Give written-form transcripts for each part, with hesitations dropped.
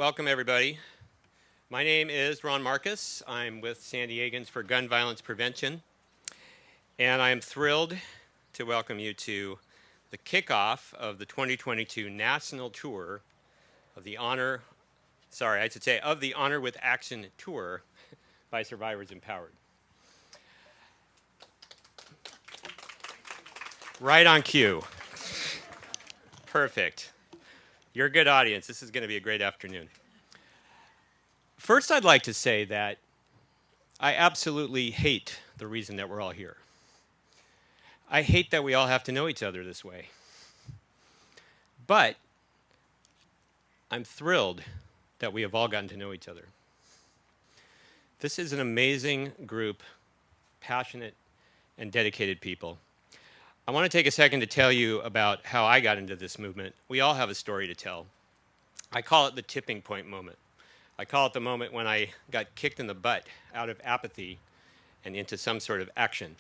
Welcome, everybody. My name is Ron Marcus. I'm with San Diegans for Gun Violence Prevention, and I am thrilled to welcome you to the kickoff of the 2022 national tour of the Honor with Action Tour by Survivors Empowered. Right on cue. Perfect. You're a good audience. This is going to be a great afternoon. First, I'd like to say that I absolutely hate the reason that we're all here. I hate that we all have to know each other this way. But I'm thrilled that we have all gotten to know each other. This is an amazing group, passionate and dedicated people. I want to take a second to tell you about how I got into this movement. We all have a story to tell. I call it the tipping point moment. I call it the moment when I got kicked in the butt out of apathy and into some sort of action.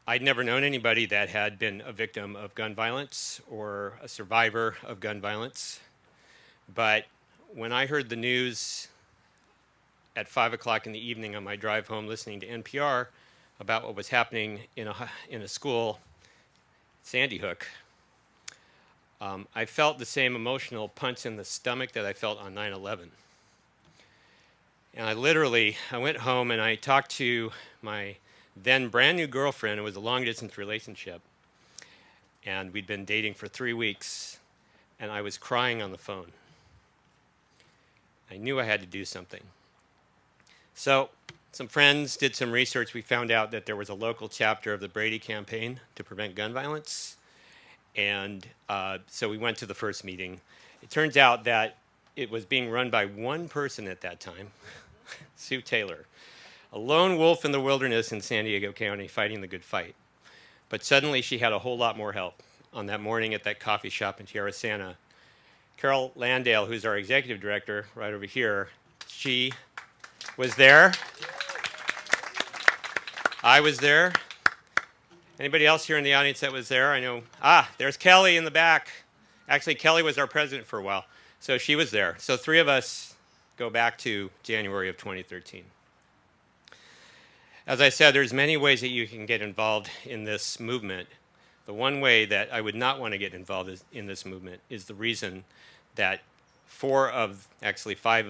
I'd never known anybody that had been a victim of gun violence or a survivor of gun violence. But when I heard the news at 5 o'clock in the evening on my drive home listening to NPR about what was happening in a school, Sandy Hook, I felt the same emotional punch in the stomach that I felt on 9/11. And I went home and I talked to my then brand new girlfriend. It was a long distance relationship. And we'd been dating for 3 weeks. And I was crying on the phone. I knew I had to do something. So some friends did some research. We found out that there was a local chapter of the Brady campaign to prevent gun violence. And so we went to the first meeting. It turns out that it was being run by one person at that time, Sue Taylor, a lone wolf in the wilderness in San Diego County fighting the good fight. But suddenly she had a whole lot more help. On that morning at that coffee shop in Tierra Santa, Carol Landale, who's our executive director right over here, she was there. I was there. Anybody else here in the audience that was there? I know. There's Kelly in the back. Actually, Kelly was our president for a while, so she was there. So 3 of us go back to January of 2013. As I said, there's many ways that you can get involved in this movement. The one way that I would not want to get involved in this movement is the reason that 5 of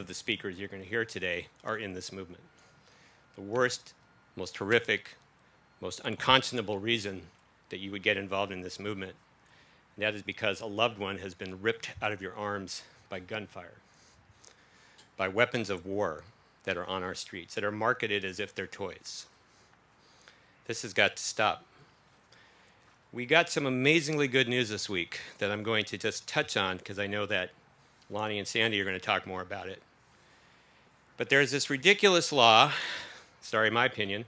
the speakers you're going to hear today are in this movement. The worst, most horrific, most unconscionable reason that you would get involved in this movement. And that is because a loved one has been ripped out of your arms by gunfire, by weapons of war that are on our streets, that are marketed as if they're toys. This has got to stop. We got some amazingly good news this week that I'm going to just touch on because I know that Lonnie and Sandy are going to talk more about it. But there's this ridiculous law, my opinion,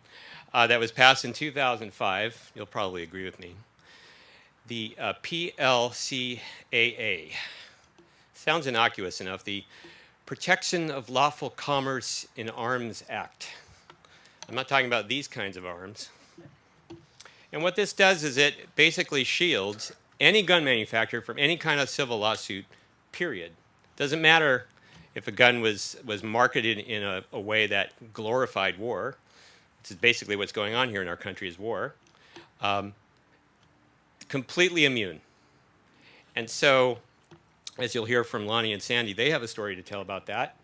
that was passed in 2005. You'll probably agree with me. The PLCAA. Sounds innocuous enough. The Protection of Lawful Commerce in Arms Act. I'm not talking about these kinds of arms. And what this does is it basically shields any gun manufacturer from any kind of civil lawsuit, period. Doesn't matter if a gun was marketed in a way that glorified war. This is basically what's going on here in our country is war. Completely immune. And so, as you'll hear from Lonnie and Sandy, they have a story to tell about that.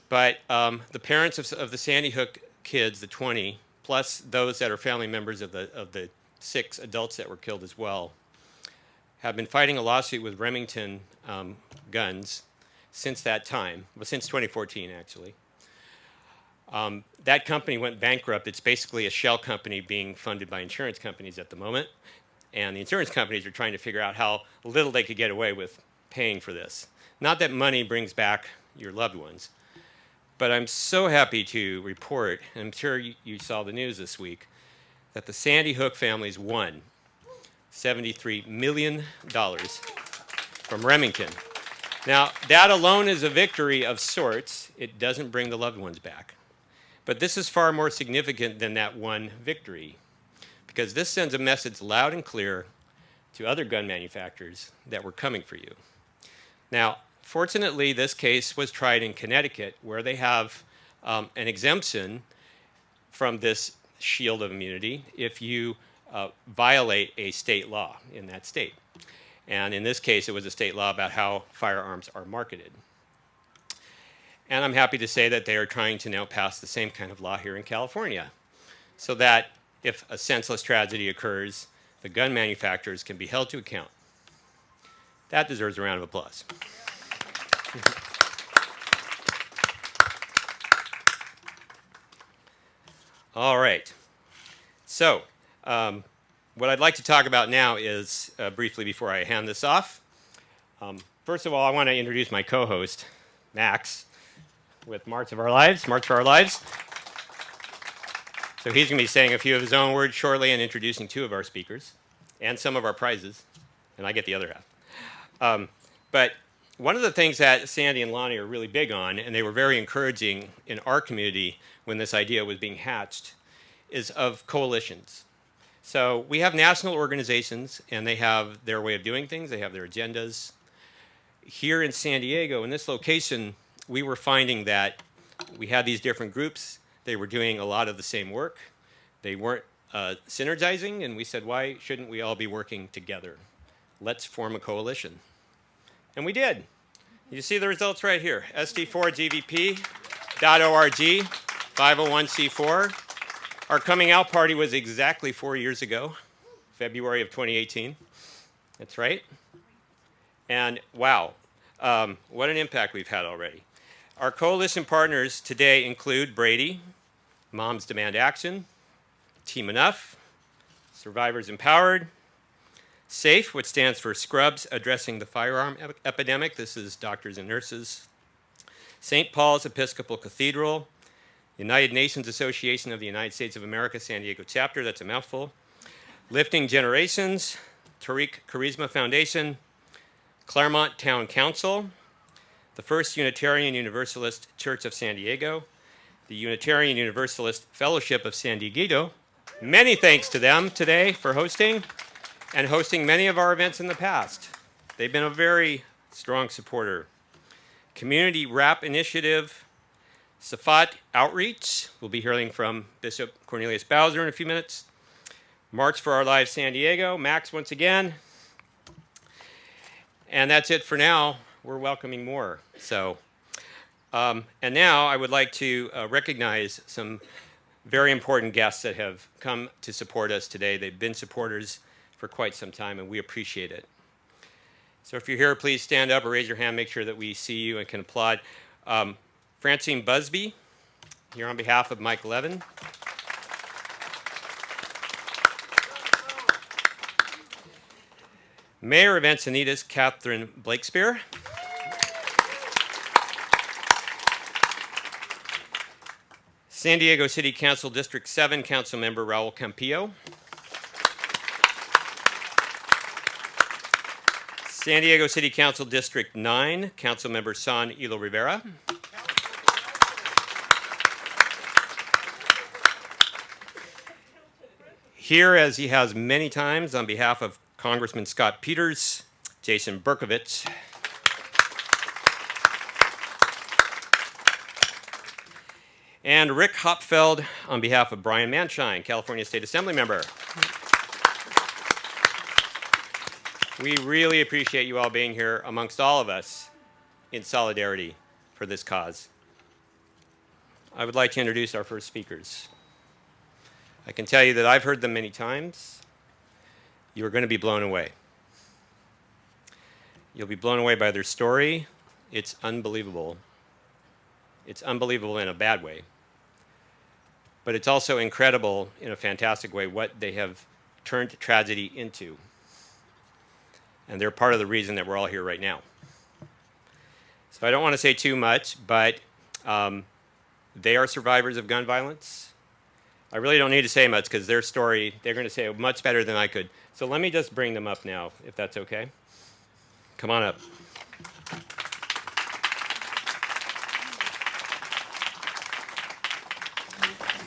But the parents of the Sandy Hook kids, the 20, plus those that are family members of the 6 adults that were killed as well, have been fighting a lawsuit with Remington Guns since that time, since 2014 actually. That company went bankrupt. It's basically a shell company being funded by insurance companies at the moment. And the insurance companies are trying to figure out how little they could get away with paying for this. Not that money brings back your loved ones, but I'm so happy to report, and I'm sure you saw the news this week, that the Sandy Hook families won $73 million from Remington. Now, that alone is a victory of sorts. It doesn't bring the loved ones back. But this is far more significant than that one victory, because this sends a message loud and clear to other gun manufacturers that we're coming for you. Now, fortunately, this case was tried in Connecticut, where they have an exemption from this shield of immunity if you violate a state law in that state. And in this case, it was a state law about how firearms are marketed. And I'm happy to say that they are trying to now pass the same kind of law here in California, so that if a senseless tragedy occurs, the gun manufacturers can be held to account. That deserves a round of applause. All right. So, what I'd like to talk about now is, briefly before I hand this off, first of all, I want to introduce my co-host, Max, with March for Our Lives. So he's going to be saying a few of his own words shortly and introducing two of our speakers and some of our prizes, and I get the other half. But one of the things that Sandy and Lonnie are really big on, and they were very encouraging in our community when this idea was being hatched, is of coalitions. So we have national organizations, and they have their way of doing things. They have their agendas. Here in San Diego, in this location, we were finding that we had these different groups. They were doing a lot of the same work. They weren't synergizing, and we said, why shouldn't we all be working together? Let's form a coalition. And we did. You see the results right here. SD4GVP.org, 501c4. Our coming out party was exactly 4 years ago, February of 2018. That's right. And wow, what an impact we've had already. Our coalition partners today include Brady, Moms Demand Action, Team Enough, Survivors Empowered, SAFE, which stands for Scrubs Addressing the Firearm Epidemic. This is doctors and nurses. St. Paul's Episcopal Cathedral, United Nations Association of the United States of America, San Diego Chapter, that's a mouthful. Lifting Generations, Tariq Charisma Foundation, Claremont Town Council, the First Unitarian Universalist Church of San Diego, the Unitarian Universalist Fellowship of San Dieguito. Many thanks to them today for hosting, and hosting many of our events in the past. They've been a very strong supporter. Community Rap Initiative, Safat Outreach, we'll be hearing from Bishop Cornelius Bowser in a few minutes. March for Our Lives San Diego, Max once again. And that's it for now. We're welcoming more. So, and now I would like to recognize some very important guests that have come to support us today. They've been supporters for quite some time, and we appreciate it. So if you're here, please stand up or raise your hand, make sure that we see you and can applaud. Francine Busby, here on behalf of Mike Levin. Mayor of Encinitas, Catherine Blakespear. San Diego City Council District 7 Council Member Raul Campillo. San Diego City Council District 9 Council Member San Ilo Rivera. Here, as he has many times, on behalf of Congressman Scott Peters, Jason Berkovich, and Rick Hopfeld on behalf of Brian Manshine, California State Assembly member. We really appreciate you all being here amongst all of us in solidarity for this cause. I would like to introduce our first speakers. I can tell you that I've heard them many times. You are going to be blown away. You'll be blown away by their story. It's unbelievable. It's unbelievable in a bad way. But it's also incredible in a fantastic way what they have turned tragedy into. And they're part of the reason that we're all here right now. So I don't want to say too much, but they are survivors of gun violence. I really don't need to say much because their story, they're going to say it much better than I could. So let me just bring them up now, if that's okay. Come on up.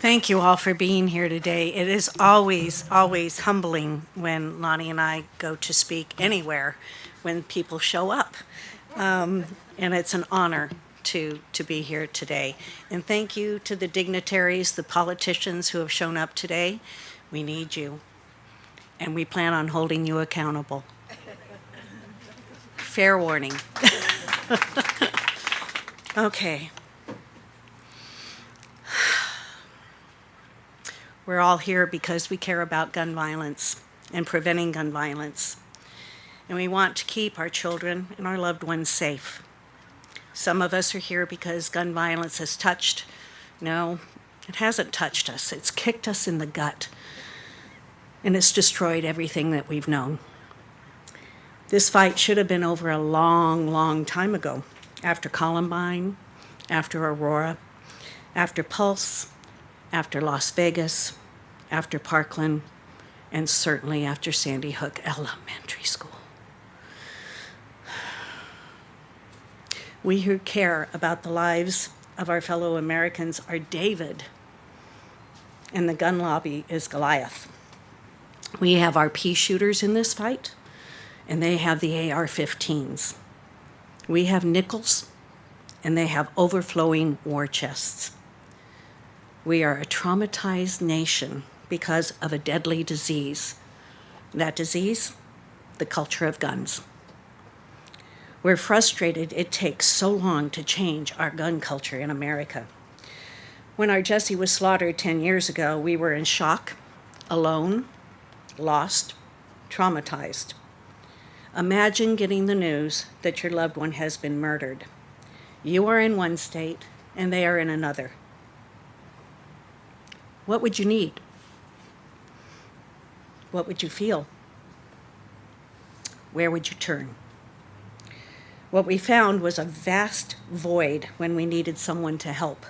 Thank you all for being here today. It is always, always humbling when Lonnie and I go to speak anywhere, when people show up. And it's an honor to be here today. And thank you to the dignitaries, the politicians who have shown up today. We need you. And we plan on holding you accountable. Fair warning. Okay. We're all here because we care about gun violence and preventing gun violence. And we want to keep our children and our loved ones safe. Some of us are here because gun violence has touched. No, it hasn't touched us. It's kicked us in the gut. And it's destroyed everything that we've known. This fight should have been over a long, long time ago. After Columbine, after Aurora, after Pulse, after Las Vegas, after Parkland, and certainly after Sandy Hook Elementary School. We who care about the lives of our fellow Americans are David, and the gun lobby is Goliath. We have our pea shooters in this fight, and they have the AR-15s. We have nickels, and they have overflowing war chests. We are a traumatized nation because of a deadly disease. That disease, the culture of guns. We're frustrated it takes so long to change our gun culture in America. When our Jesse was slaughtered 10 years ago, we were in shock, alone, lost, traumatized. Imagine getting the news that your loved one has been murdered. You are in one state, and they are in another. What would you need? What would you feel? Where would you turn? What we found was a vast void when we needed someone to help.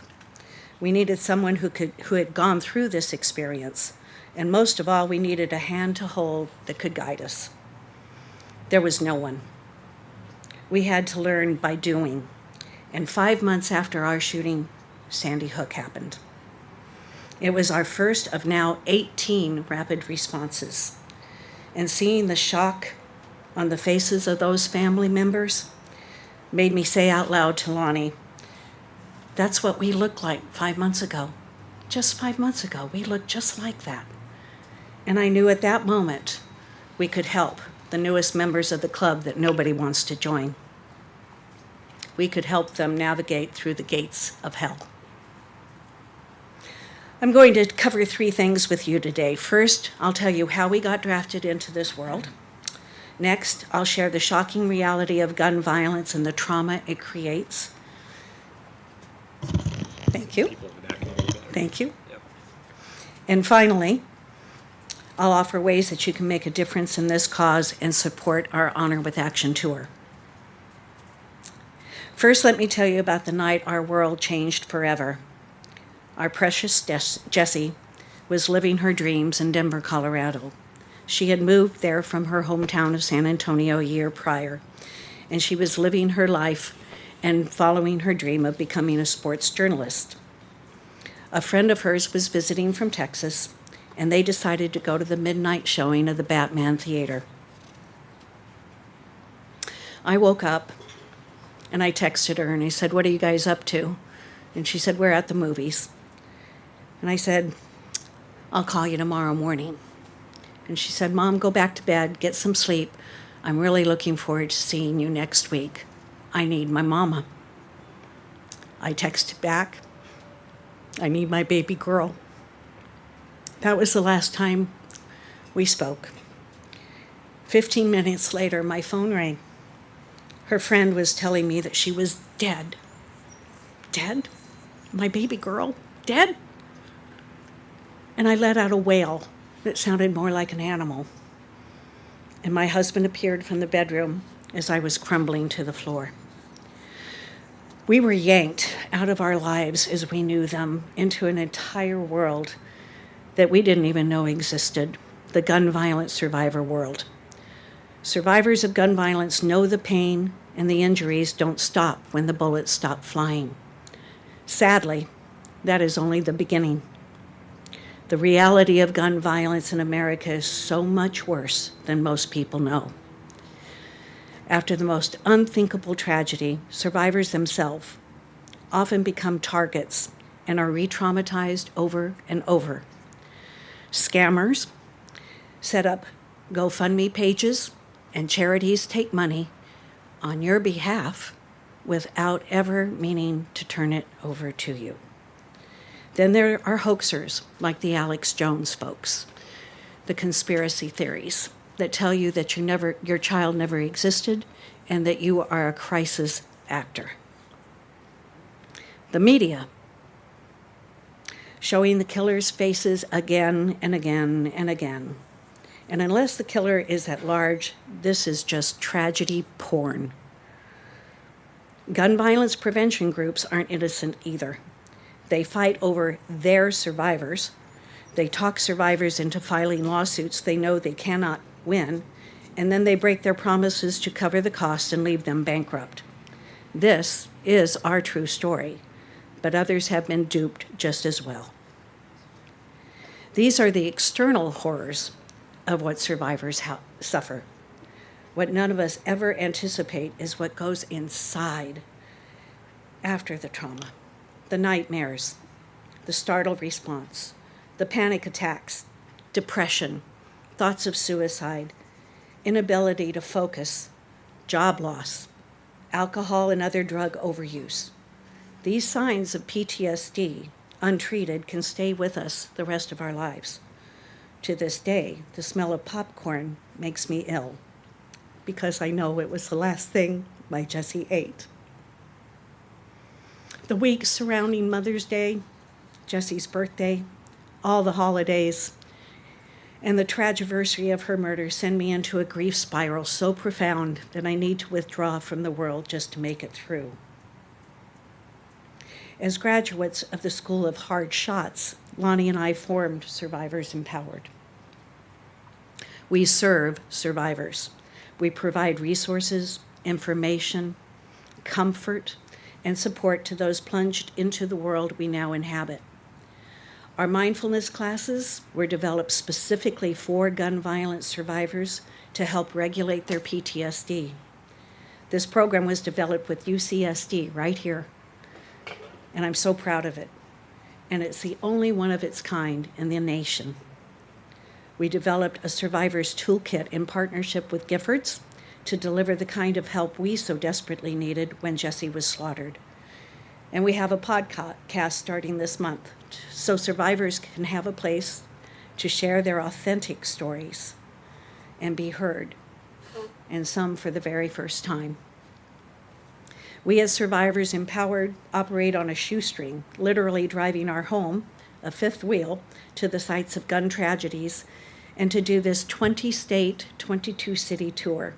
We needed someone who had gone through this experience, and most of all, we needed a hand to hold that could guide us. There was no one. We had to learn by doing, and 5 months after our shooting, Sandy Hook happened. It was our first of now 18 rapid responses, and seeing the shock on the faces of those family members made me say out loud to Lonnie, that's what we looked like 5 months ago. Just 5 months ago, we looked just like that. And I knew at that moment we could help the newest members of the club that nobody wants to join. We could help them navigate through the gates of hell. I'm going to cover 3 things with you today. First, I'll tell you how we got drafted into this world. Next, I'll share the shocking reality of gun violence and the trauma it creates. Thank you. Thank you. Yep. And finally, I'll offer ways that you can make a difference in this cause and support our Honor with Action tour. First, let me tell you about the night our world changed forever. Our precious Jessie was living her dreams in Denver, Colorado. She had moved there from her hometown of San Antonio a year prior, and she was living her life and following her dream of becoming a sports journalist. A friend of hers was visiting from Texas, and they decided to go to the midnight showing of the Batman Theater. I woke up, and I texted her, and I said, "What are you guys up to?" And she said, "We're at the movies." And I said, "I'll call you tomorrow morning." And she said, "Mom, go back to bed, get some sleep. I'm really looking forward to seeing you next week. I need my mama." I texted back, "I need my baby girl." That was the last time we spoke. 15 minutes later, my phone rang. Her friend was telling me that she was dead. Dead? My baby girl? Dead? And I let out a wail that sounded more like an animal. And my husband appeared from the bedroom as I was crumbling to the floor. We were yanked out of our lives as we knew them into an entire world that we didn't even know existed, the gun violence survivor world. Survivors of gun violence know the pain and the injuries don't stop when the bullets stop flying. Sadly, that is only the beginning. The reality of gun violence in America is so much worse than most people know. After the most unthinkable tragedy, survivors themselves often become targets and are re-traumatized over and over. Scammers set up GoFundMe pages and charities take money on your behalf without ever meaning to turn it over to you. Then there are hoaxers like the Alex Jones folks, the conspiracy theories that tell you that your child never existed and that you are a crisis actor. The media, showing the killer's faces again and again and again. And unless the killer is at large, this is just tragedy porn. Gun violence prevention groups aren't innocent either. They fight over their survivors. They talk survivors into filing lawsuits they know they cannot win, and then they break their promises to cover the costs and leave them bankrupt. This is our true story, but others have been duped just as well. These are the external horrors of what survivors suffer. What none of us ever anticipate is what goes inside after the trauma. The nightmares, the startled response, the panic attacks, depression, thoughts of suicide, inability to focus, job loss, alcohol and other drug overuse. These signs of PTSD, untreated, can stay with us the rest of our lives. To this day, the smell of popcorn makes me ill because I know it was the last thing my Jesse ate. The weeks surrounding Mother's Day, Jesse's birthday, all the holidays, and the tragiversary of her murder send me into a grief spiral so profound that I need to withdraw from the world just to make it through. As graduates of the School of Hard Shots, Lonnie and I formed Survivors Empowered. We serve survivors. We provide resources, information, comfort, and support to those plunged into the world we now inhabit. Our mindfulness classes were developed specifically for gun violence survivors to help regulate their PTSD. This program was developed with UCSD right here, and I'm so proud of it. And it's the only one of its kind in the nation. We developed a survivor's toolkit in partnership with Giffords to deliver the kind of help we so desperately needed when Jesse was slaughtered. And we have a podcast starting this month so survivors can have a place to share their authentic stories and be heard, and some for the very first time. We as Survivors Empowered operate on a shoestring, literally driving our home, a fifth wheel, to the sites of gun tragedies, and to do this 20-state, 22-city tour.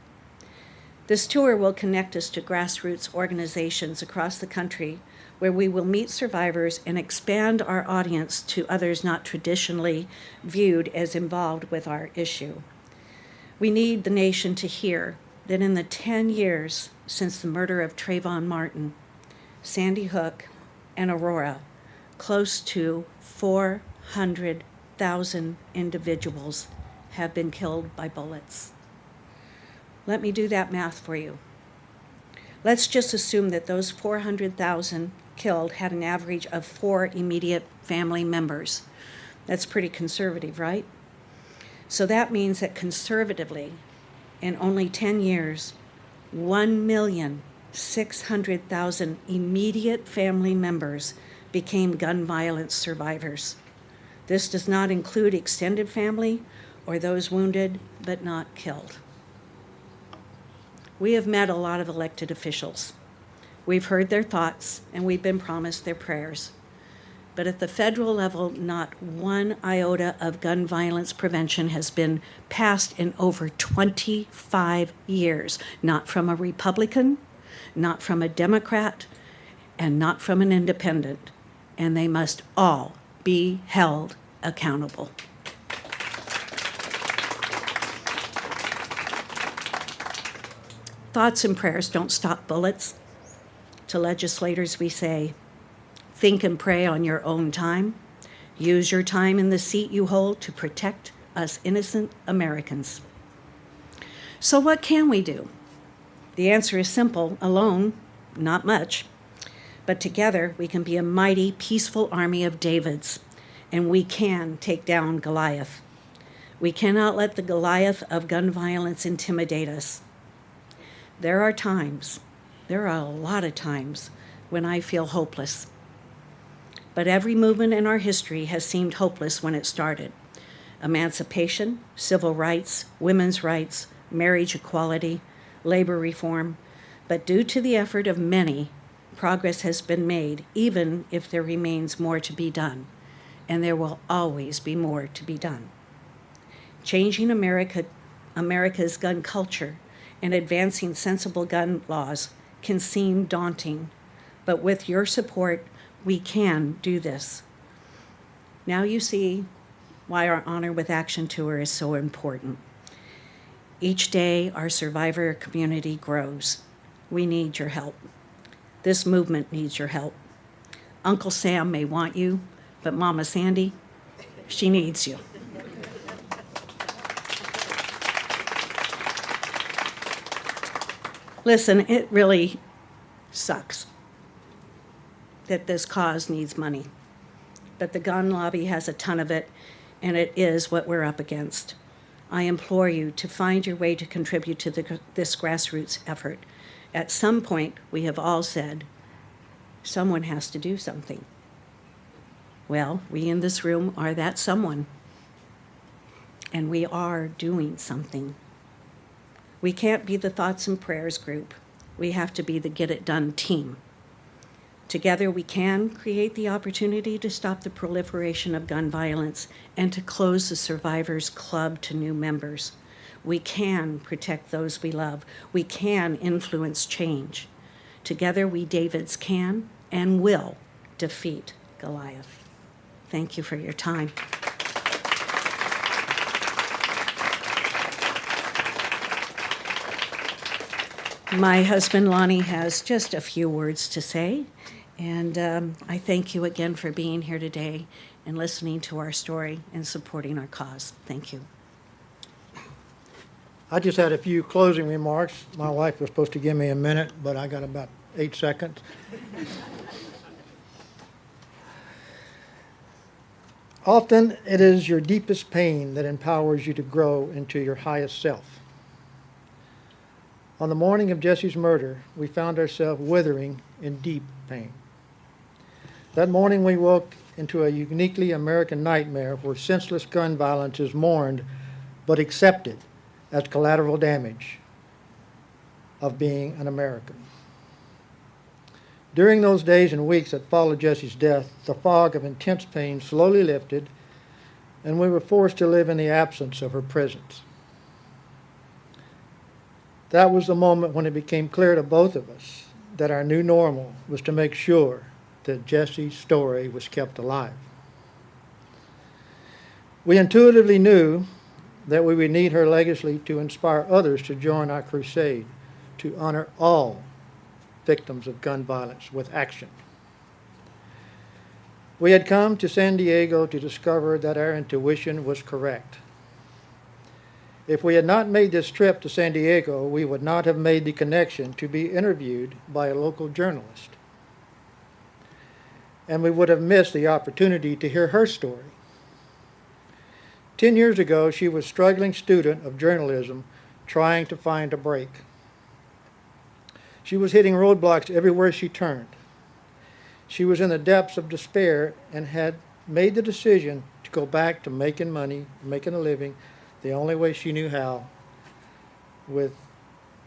This tour will connect us to grassroots organizations across the country where we will meet survivors and expand our audience to others not traditionally viewed as involved with our issue. We need the nation to hear that in the 10 years since the murder of Trayvon Martin, Sandy Hook, and Aurora, close to 400,000 individuals have been killed by bullets. Let me do that math for you. Let's just assume that those 400,000 killed had an average of 4 immediate family members. That's pretty conservative, right? So that means that conservatively, in only 10 years, 1,600,000 immediate family members became gun violence survivors. This does not include extended family or those wounded but not killed. We have met a lot of elected officials. We've heard their thoughts, and we've been promised their prayers. But at the federal level, not one iota of gun violence prevention has been passed in over 25 years, not from a Republican, not from a Democrat, and not from an independent. And they must all be held accountable. Thoughts and prayers don't stop bullets. To legislators, we say, think and pray on your own time. Use your time in the seat you hold to protect us innocent Americans. So what can we do? The answer is simple: alone, not much. But together, we can be a mighty, peaceful army of Davids, and we can take down Goliath. We cannot let the Goliath of gun violence intimidate us. There are a lot of times, when I feel hopeless. But every movement in our history has seemed hopeless when it started. Emancipation, civil rights, women's rights, marriage equality, labor reform. But due to the effort of many, progress has been made, even if there remains more to be done. And there will always be more to be done. Changing America's gun culture and advancing sensible gun laws can seem daunting, but with your support, we can do this. Now you see why our Honor with Action Tour is so important. Each day, our survivor community grows. We need your help. This movement needs your help. Uncle Sam may want you, but Mama Sandy, she needs you. Listen, it really sucks that this cause needs money, but the gun lobby has a ton of it, and it is what we're up against. I implore you to find your way to contribute to this grassroots effort. At some point, we have all said, someone has to do something. Well, we in this room are that someone, and we are doing something. We can't be the thoughts and prayers group. We have to be the get it done team. Together we can create the opportunity to stop the proliferation of gun violence and to close the Survivors Club to new members. We can protect those we love. We can influence change. Together we Davids can and will defeat Goliath. Thank you for your time. My husband, Lonnie, has just a few words to say, and I thank you again for being here today and listening to our story and supporting our cause. Thank you. I just had a few closing remarks. My wife was supposed to give me a minute, but I got about 8 seconds. Often it is your deepest pain that empowers you to grow into your highest self. On the morning of Jesse's murder, we found ourselves withering in deep pain. That morning we woke into a uniquely American nightmare where senseless gun violence is mourned but accepted as collateral damage of being an American. During those days and weeks that followed Jesse's death, the fog of intense pain slowly lifted, and we were forced to live in the absence of her presence. That was the moment when it became clear to both of us that our new normal was to make sure that Jesse's story was kept alive. We intuitively knew that we would need her legacy to inspire others to join our crusade to honor all victims of gun violence with action. We had come to San Diego to discover that our intuition was correct. If we had not made this trip to San Diego, we would not have made the connection to be interviewed by a local journalist. And we would have missed the opportunity to hear her story. 10 years ago, she was a struggling student of journalism trying to find a break. She was hitting roadblocks everywhere she turned. She was in the depths of despair and had made the decision to go back to making money, making a living, the only way she knew how, with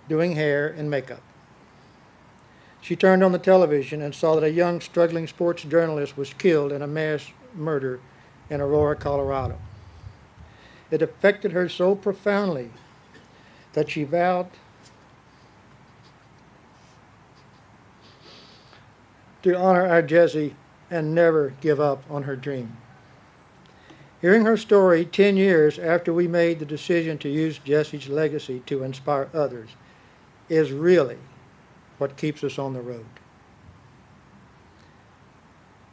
doing hair and makeup. She turned on the television and saw that a young, struggling sports journalist was killed in a mass murder in Aurora, Colorado. It affected her so profoundly that she vowed to honor our Jessie and never give up on her dream. Hearing her story 10 years after we made the decision to use Jesse's legacy to inspire others is really what keeps us on the road.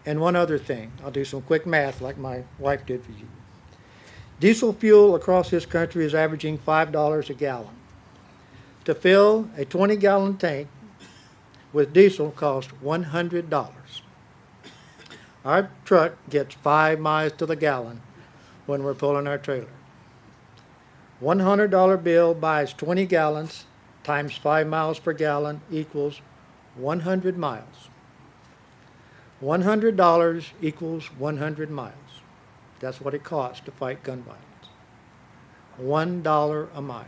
And one other thing, I'll do some quick math like my wife did for you. Diesel fuel across this country is averaging $5 a gallon. to fill a 20-gallon tank with diesel costs $100. Our truck gets 5 miles to the gallon when we're pulling our trailer. $100 bill buys 20 gallons times 5 miles per gallon equals 100 miles. $100 equals 100 miles. That's what it costs to fight gun violence. $1 a mile.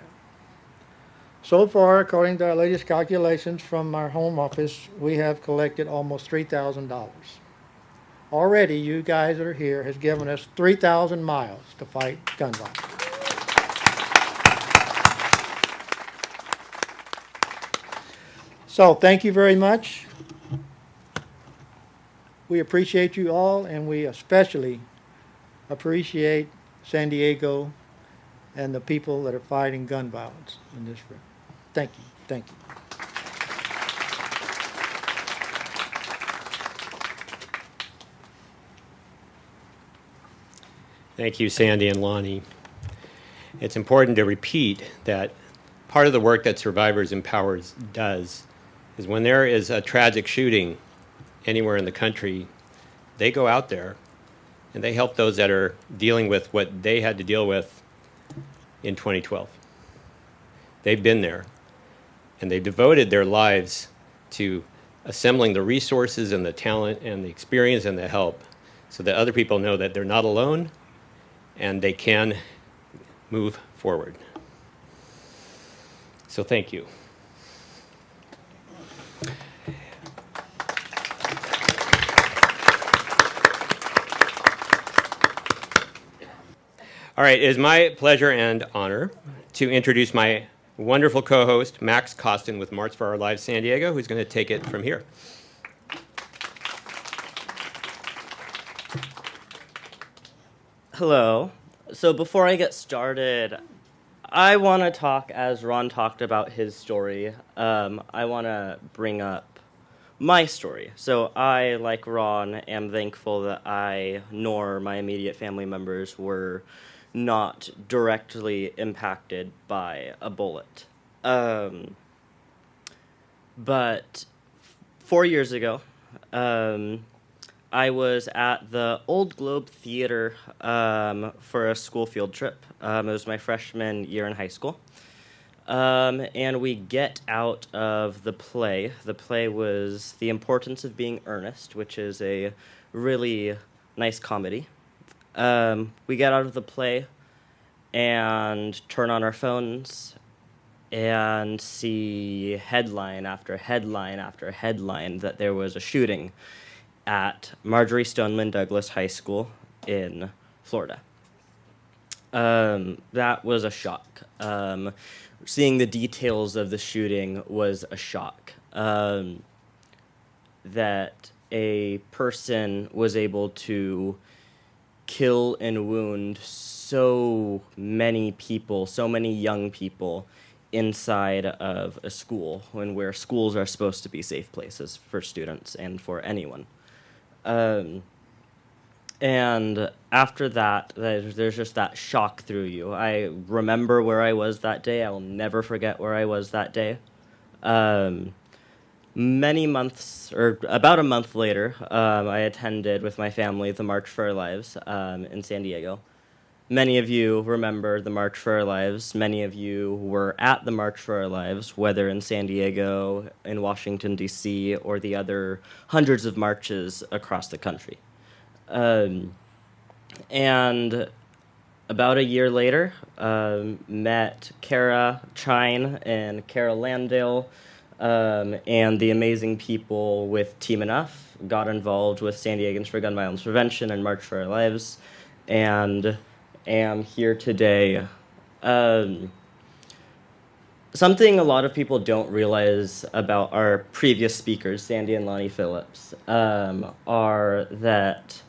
So far, according to our latest calculations from our home office, we have collected almost $3,000. Already, you guys that are here has given us 3,000 miles to fight gun violence. So thank you very much. We appreciate you all, and we especially appreciate San Diego and the people that are fighting gun violence in this room. Thank you. Thank you. Thank you, Sandy and Lonnie. It's important to repeat that part of the work that Survivors Empowers does is when there is a tragic shooting anywhere in the country, they go out there and they help those that are dealing with what they had to deal with in 2012. They've been there, and they devoted their lives to assembling the resources and the talent and the experience and the help so that other people know that they're not alone and they can move forward. So thank you. All right, it is my pleasure and honor to introduce my wonderful co-host, Max Costin with March for Our Lives San Diego, who's going to take it from here. Hello. So before I get started, I want to talk, as Ron talked about his story, I want to bring up my story. So I, like Ron, am thankful that I nor my immediate family members were not directly impacted by a bullet. But 4 years ago, I was at the Old Globe Theater for a school field trip. It was my freshman year in high school. And we get out of the play. The play was The Importance of Being Earnest, which is a really nice comedy. We get out of the play and turn on our phones and see headline after headline after headline that there was a shooting at Marjorie Stoneman Douglas High School in Florida. That was a shock. Seeing the details of the shooting was a shock. That a person was able to kill and wound so many people, so many young people inside of a school, where schools are supposed to be safe places for students and for anyone. And after that, there's just that shock through you. I remember where I was that day. I will never forget where I was that day. Many months, or about a month later, I attended with my family the March for Our Lives in San Diego. Many of you remember the March for Our Lives. Many of you were at the March for Our Lives, whether in San Diego, in Washington, D.C., or the other hundreds of marches across the country. And about a year later, met Kara Chine and Kara Landale and the amazing people with Team Enough, got involved with San Diegans for Gun Violence Prevention and March for Our Lives, and am here today. Something a lot of people don't realize about our previous speakers, Sandy and Lonnie Phillips, are that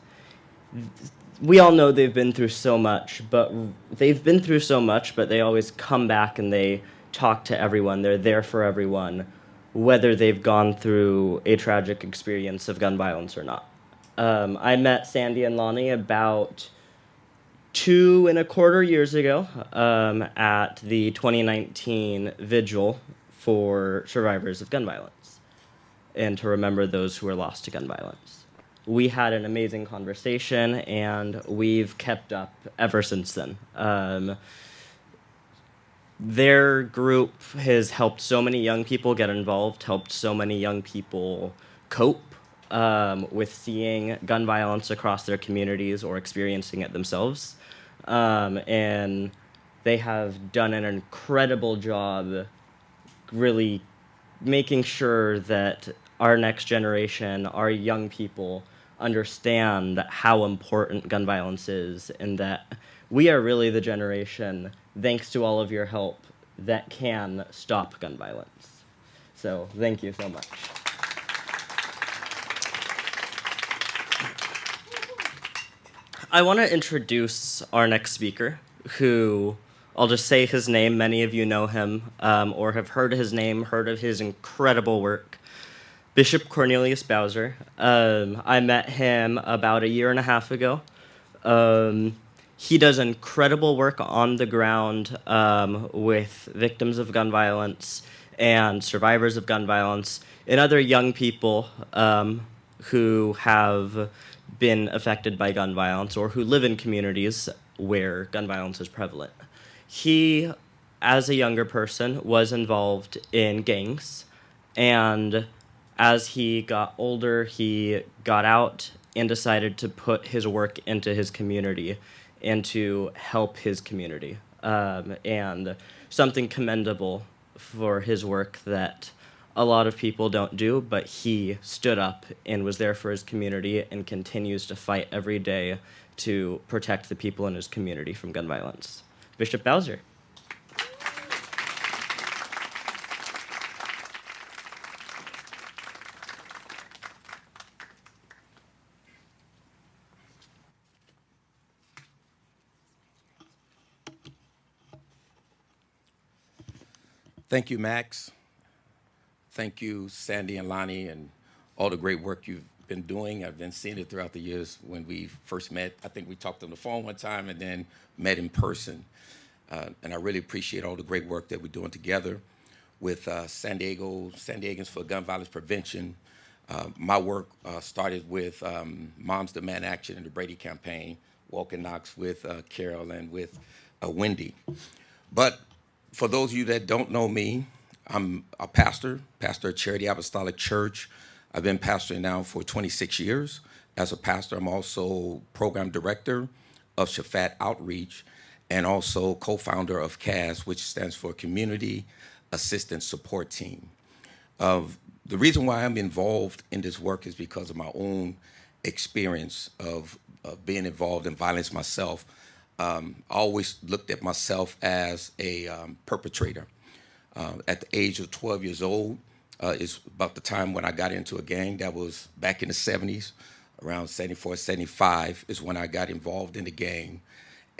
we all know they've been through so much, but they always come back and they talk to everyone. They're there for everyone, whether they've gone through a tragic experience of gun violence or not. I met Sandy and Lonnie about 2.25 years ago at the 2019 vigil for survivors of gun violence and to remember those who are lost to gun violence. We had an amazing conversation, and we've kept up ever since then. Their group has helped so many young people get involved, helped so many young people cope with seeing gun violence across their communities or experiencing it themselves. And they have done an incredible job really making sure that our next generation, our young people, understand how important gun violence is, and that we are really the generation, thanks to all of your help, that can stop gun violence. So thank you so much. I want to introduce our next speaker, who I'll just say his name. Many of you know him or have heard his name, heard of his incredible work. Bishop Cornelius Bowser. I met him about 1.5 years ago. He does incredible work on the ground with victims of gun violence and survivors of gun violence and other young people who have been affected by gun violence or who live in communities where gun violence is prevalent. He, as a younger person, was involved in gangs, and as he got older, he got out and decided to put his work into his community and to help his community. And something commendable for his work that a lot of people don't do, but he stood up and was there for his community and continues to fight every day to protect the people in his community from gun violence. Bishop Bowser. Thank you, Max. Thank you, Sandy and Lonnie, and all the great work you've been doing. I've been seeing it throughout the years. When we first met, I think we talked on the phone one time and then met in person. And I really appreciate all the great work that we're doing together with San Diegans for Gun Violence Prevention. My work started with Moms Demand Action and the Brady Campaign, Walking Knox with Carol and with Wendy. But for those of you that don't know me, I'm a pastor at Charity Apostolic Church. I've been pastoring now for 26 years. As a pastor, I'm also program director of Shaphat Outreach and also co-founder of Kazz, which stands for Community Assistance Support Team. The reason why I'm involved in this work is because of my own experience of being involved in violence myself. I always looked at myself as a perpetrator. At the age of 12 years old is about the time when I got into a gang. That was back in the 70s, around 74, 75 is when I got involved in the gang.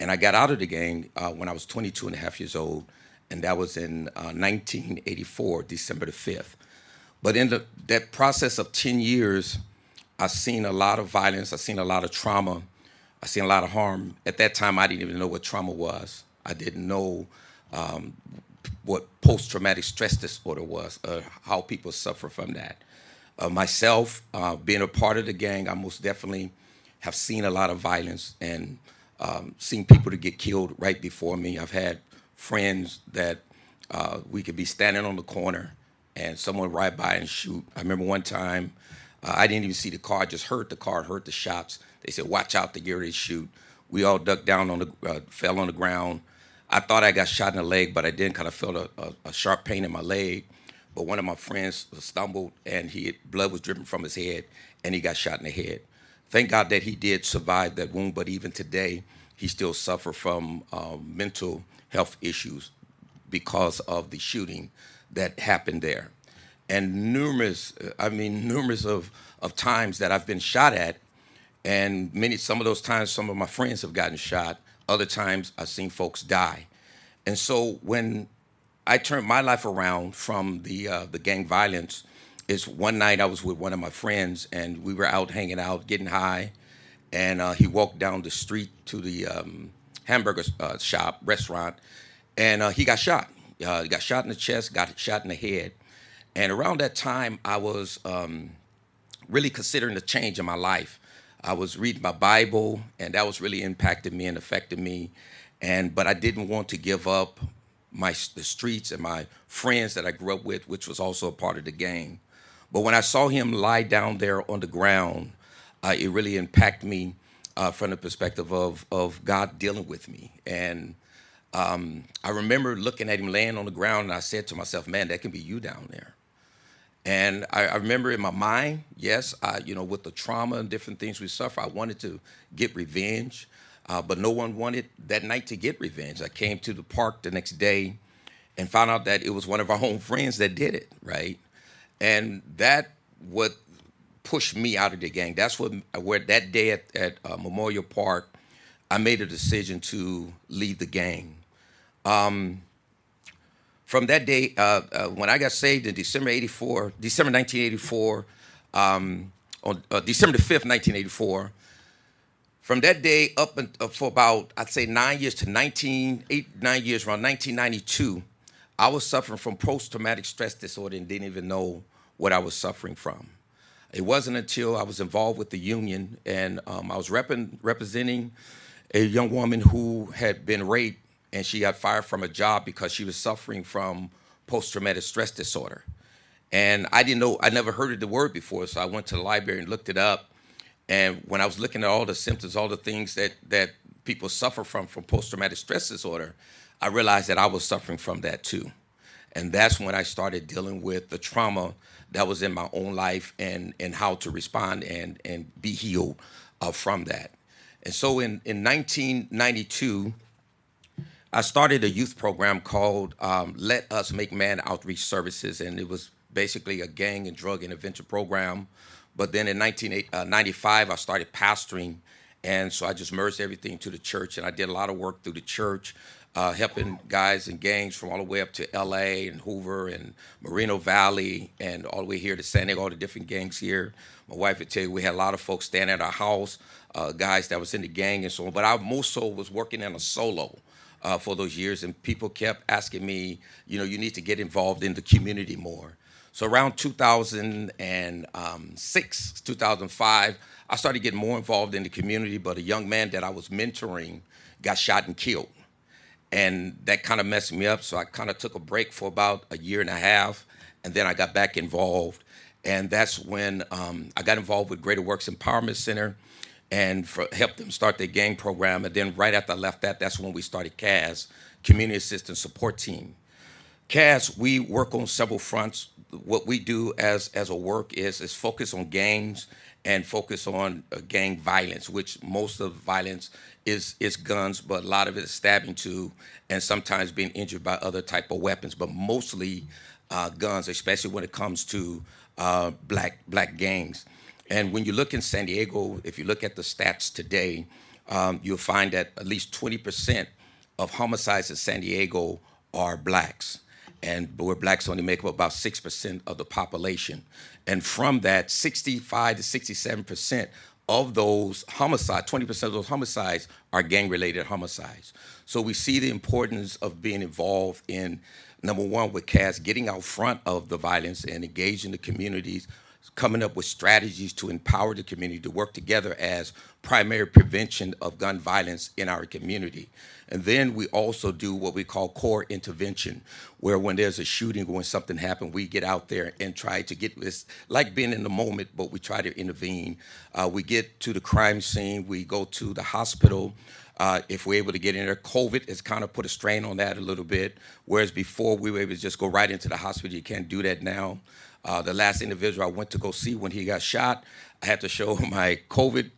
And I got out of the gang when I was 22 and a half years old, and that was in 1984, December the 5th. But in that process of 10 years, I've seen a lot of violence, I've seen a lot of trauma, I've seen a lot of harm. At that time, I didn't even know what trauma was. I didn't know what post-traumatic stress disorder was, how people suffer from that. Myself, being a part of the gang, I most definitely have seen a lot of violence and seen people to get killed right before me. I've had friends that we could be standing on the corner and someone ride by and shoot. I remember one time, I didn't even see the car, I just heard the car, heard the shots. They said, watch out, they get ready to shoot. We all ducked down on the, fell on the ground. I thought I got shot in the leg, but I didn't, kind of felt a sharp pain in my leg. But one of my friends stumbled and blood was dripping from his head and he got shot in the head. Thank God that he did survive that wound, but even today, he still suffers from mental health issues because of the shooting that happened there. And numerous of times that I've been shot at, and some of those times, some of my friends have gotten shot. Other times, I've seen folks die. And so when I turned my life around from the gang violence, is one night I was with one of my friends, and we were out hanging out, getting high, and he walked down the street to the hamburger restaurant, and he got shot. got shot in the chest, got shot in the head. And around that time, I was really considering a change in my life. I was reading my Bible, and that was really impacting me and affecting me. But I didn't want to give up the streets and my friends that I grew up with, which was also a part of the gang. But when I saw him lie down there on the ground, it really impacted me from the perspective of God dealing with me. And I remember looking at him laying on the ground, and I said to myself, man, that can be you down there. And I remember in my mind, yes, with the trauma and different things we suffer, I wanted to get revenge, but no one wanted that night to get revenge. I came to the park the next day and found out that it was one of our own friends that did it, right? And that what pushed me out of the gang. That's where that day at Memorial Park, I made a decision to leave the gang. From that day, when I got saved in December 1984, on December the 5th, 1984, from that day up for about, I'd say 9 years to 9 years, around 1992, I was suffering from post-traumatic stress disorder and didn't even know what I was suffering from. It wasn't until I was involved with the union and I was representing a young woman who had been raped, and she got fired from a job because she was suffering from post-traumatic stress disorder. And I didn't know, I never heard of the word before, so I went to the library and looked it up. And when I was looking at all the symptoms, all the things that people suffer from post-traumatic stress disorder, I realized that I was suffering from that too. And that's when I started dealing with the trauma that was in my own life and how to respond and be healed from that. And so in 1992, I started a youth program called Let Us Make Man Outreach Services, and it was basically a gang and drug intervention program. But then in 1995, I started pastoring, and so I just merged everything to the church, and I did a lot of work through the church, helping guys and gangs from all the way up to LA and Hoover and Moreno Valley and all the way here to San Diego, all the different gangs here. My wife would tell you we had a lot of folks staying at our house, guys that was in the gang and so on. But I most so was working in a solo for those years, and people kept asking me, you need to get involved in the community more. So around 2006, 2005, I started getting more involved in the community, but a young man that I was mentoring got shot and killed. And that kind of messed me up, so I kind of took a break for about a year and a half, and then I got back involved. And that's when I got involved with Greater Works Empowerment Center and helped them start their gang program. And then right after I left that's when we started Kazz, Community Assistance Support Team. Kazz, we work on several fronts. What we do as a work is focus on gangs and focus on gang violence, which most of the violence is guns, but a lot of it is stabbing too, and sometimes being injured by other type of weapons, but mostly guns, especially when it comes to black gangs. And when you look in San Diego, if you look at the stats today, you'll find that at least 20% of homicides in San Diego are blacks. And where blacks only make up about 6% of the population. And from that, 65 to 67% of those homicides, 20% of those homicides are gang-related homicides. So we see the importance of being involved in, number one, with Kazz, getting out front of the violence and engaging the communities, coming up with strategies to empower the community to work together as primary prevention of gun violence in our community. And then we also do what we call core intervention, where when there's a shooting or when something happened, we get out there and try to get this, like being in the moment, but we try to intervene. We get to the crime scene, we go to the hospital. If we're able to get in there, COVID has kind of put a strain on that a little bit, whereas before we were able to just go right into the hospital. You can't do that now. The last individual I went to go see when he got shot, I had to show my COVID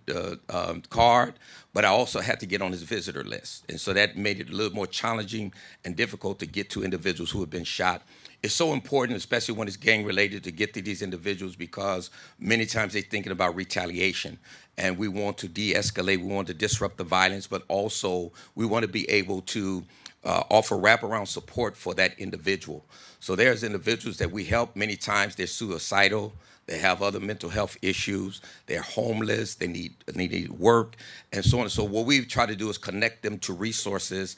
card, but I also had to get on his visitor list. And so that made it a little more challenging and difficult to get to individuals who have been shot. It's so important, especially when it's gang-related, to get to these individuals because many times they're thinking about retaliation. And we want to de-escalate, we want to disrupt the violence, but also we want to be able to offer wraparound support for that individual. So there's individuals that we help. Many times they're suicidal, they have other mental health issues, they're homeless, they need work, and so on. So what we try to do is connect them to resources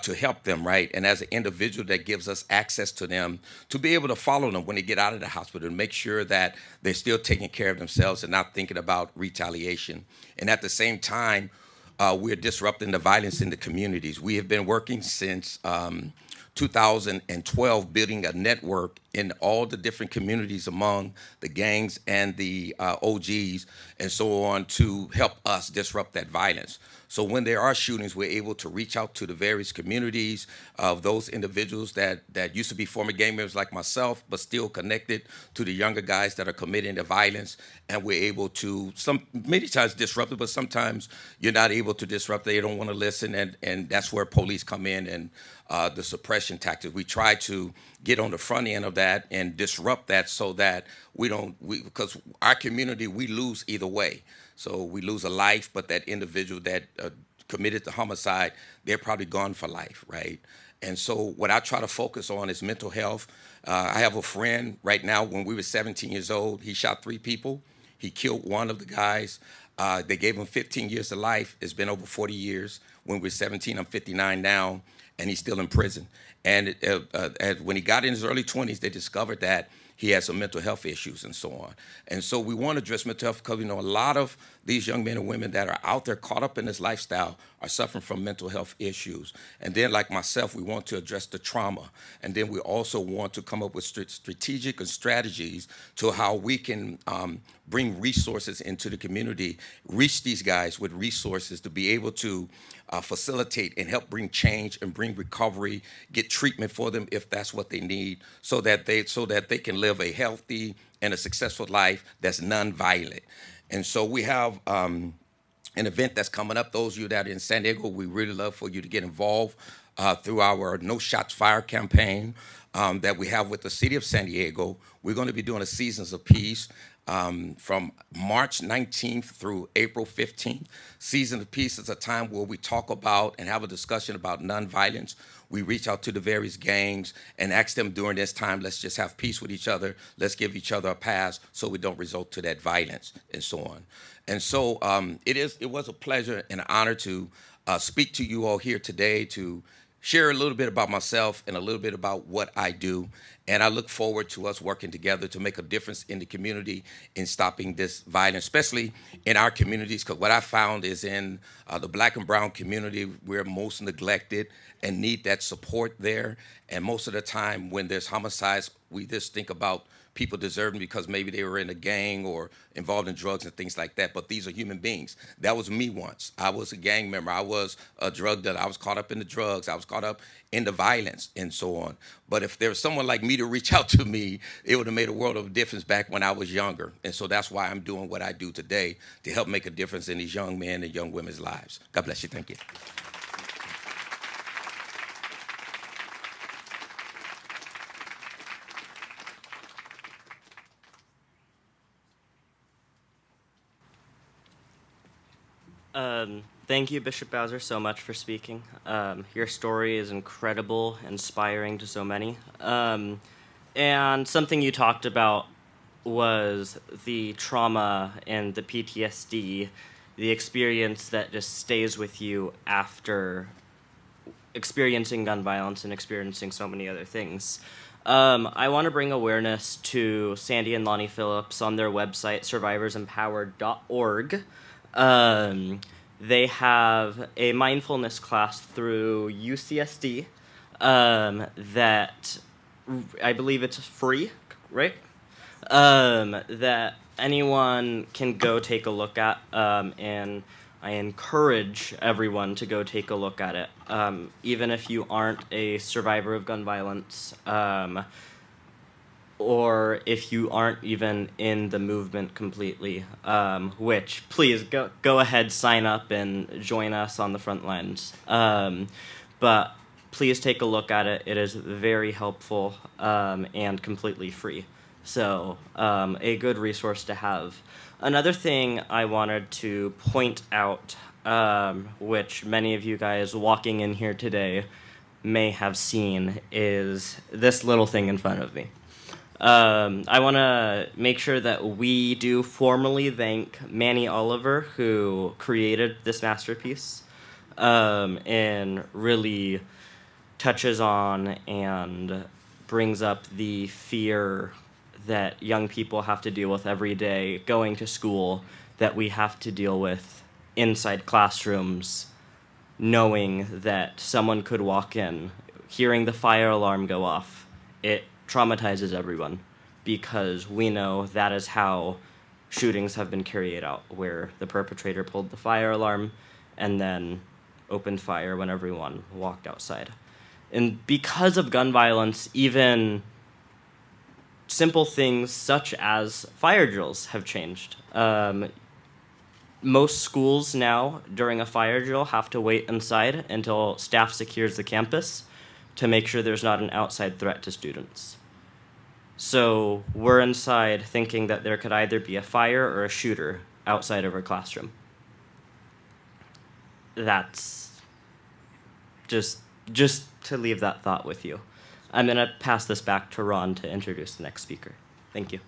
to help them, right? And as an individual, that gives us access to them to be able to follow them when they get out of the hospital and make sure that they're still taking care of themselves and not thinking about retaliation. And at the same time, we're disrupting the violence in the communities. We have been working since 2012, building a network in all the different communities among the gangs and the OGs and so on to help us disrupt that violence. So when there are shootings, we're able to reach out to the various communities of those individuals that used to be former gang members like myself, but still connected to the younger guys that are committing the violence. And we're able to, many times disrupt it, but sometimes you're not able to disrupt. They don't want to listen. And that's where police come in and the suppression tactics. We try to get on the front end of that and disrupt that so that because our community, we lose either way. So we lose a life, but that individual that committed the homicide, they're probably gone for life, right? And so what I try to focus on is mental health. I have a friend right now, when we were 17 years old, he shot 3 people. He killed one of the guys. They gave him 15 years to life. It's been over 40 years. When we were 17, I'm 59 now, and he's still in prison. And when he got in his early 20s, they discovered that he had some mental health issues and so on. And so we want to address mental health because we know a lot of these young men and women that are out there caught up in this lifestyle are suffering from mental health issues. And then, like myself, we want to address the trauma. And then we also want to come up with strategic and strategies to how we can bring resources into the community, reach these guys with resources to be able to facilitate and help bring change and bring recovery, get treatment for them if that's what they need, so that they can live a healthy and a successful life that's nonviolent. And so we have an event that's coming up. Those of you that are in San Diego, we really love for you to get involved through our No Shots Fired campaign that we have with the city of San Diego. We're going to be doing a Seasons of Peace from March 19th through April 15th. Season of Peace is a time where we talk about and have a discussion about nonviolence. We reach out to the various gangs and ask them during this time, let's just have peace with each other. Let's give each other a pass so we don't resort to that violence and so on. And so it was a pleasure and an honor to speak to you all here today, to share a little bit about myself and a little bit about what I do. And I look forward to us working together to make a difference in the community in stopping this violence, especially in our communities, because what I found is in the Black and brown community, we're most neglected and need that support there. And most of the time when there's homicides, we just think about people deserving because maybe they were in a gang or involved in drugs and things like that. But these are human beings. That was me once. I was a gang member. I was a drug dealer. I was caught up in the drugs. I was caught up in the violence and so on. But if there was someone like me to reach out to me, it would have made a world of difference back when I was younger. And so that's why I'm doing what I do today, to help make a difference in these young men and young women's lives. God bless you. Thank you. Thank you, Bishop Bowser, so much for speaking. Your story is incredible, inspiring to so many. And something you talked about was the trauma and the PTSD, the experience that just stays with you after experiencing gun violence and experiencing so many other things. I want to bring awareness to Sandy and Lonnie Phillips on their website, survivorsempowered.org. They have a mindfulness class through UCSD that I believe it's free, right? That anyone can go take a look at, and I encourage everyone to go take a look at it, even if you aren't a survivor of gun violence, or if you aren't even in the movement completely, which, please, go ahead, sign up, and join us on the front lines. But please take a look at it. It is very helpful and completely free. So a good resource to have. Another thing I wanted to point out, which many of you guys walking in here today may have seen, is this little thing in front of me. I want to make sure that we do formally thank Manny Oliver, who created this masterpiece, and really touches on and brings up the fear that young people have to deal with every day going to school, that we have to deal with inside classrooms, knowing that someone could walk in, hearing the fire alarm go off. It traumatizes everyone, because we know that is how shootings have been carried out, where the perpetrator pulled the fire alarm and then opened fire when everyone walked outside. And because of gun violence, even simple things such as fire drills have changed. Most schools now, during a fire drill, have to wait inside until staff secures the campus to make sure there's not an outside threat to students. So we're inside thinking that there could either be a fire or a shooter outside of our classroom. That's just to leave that thought with you. I'm going to pass this back to Ron to introduce the next speaker. Thank you.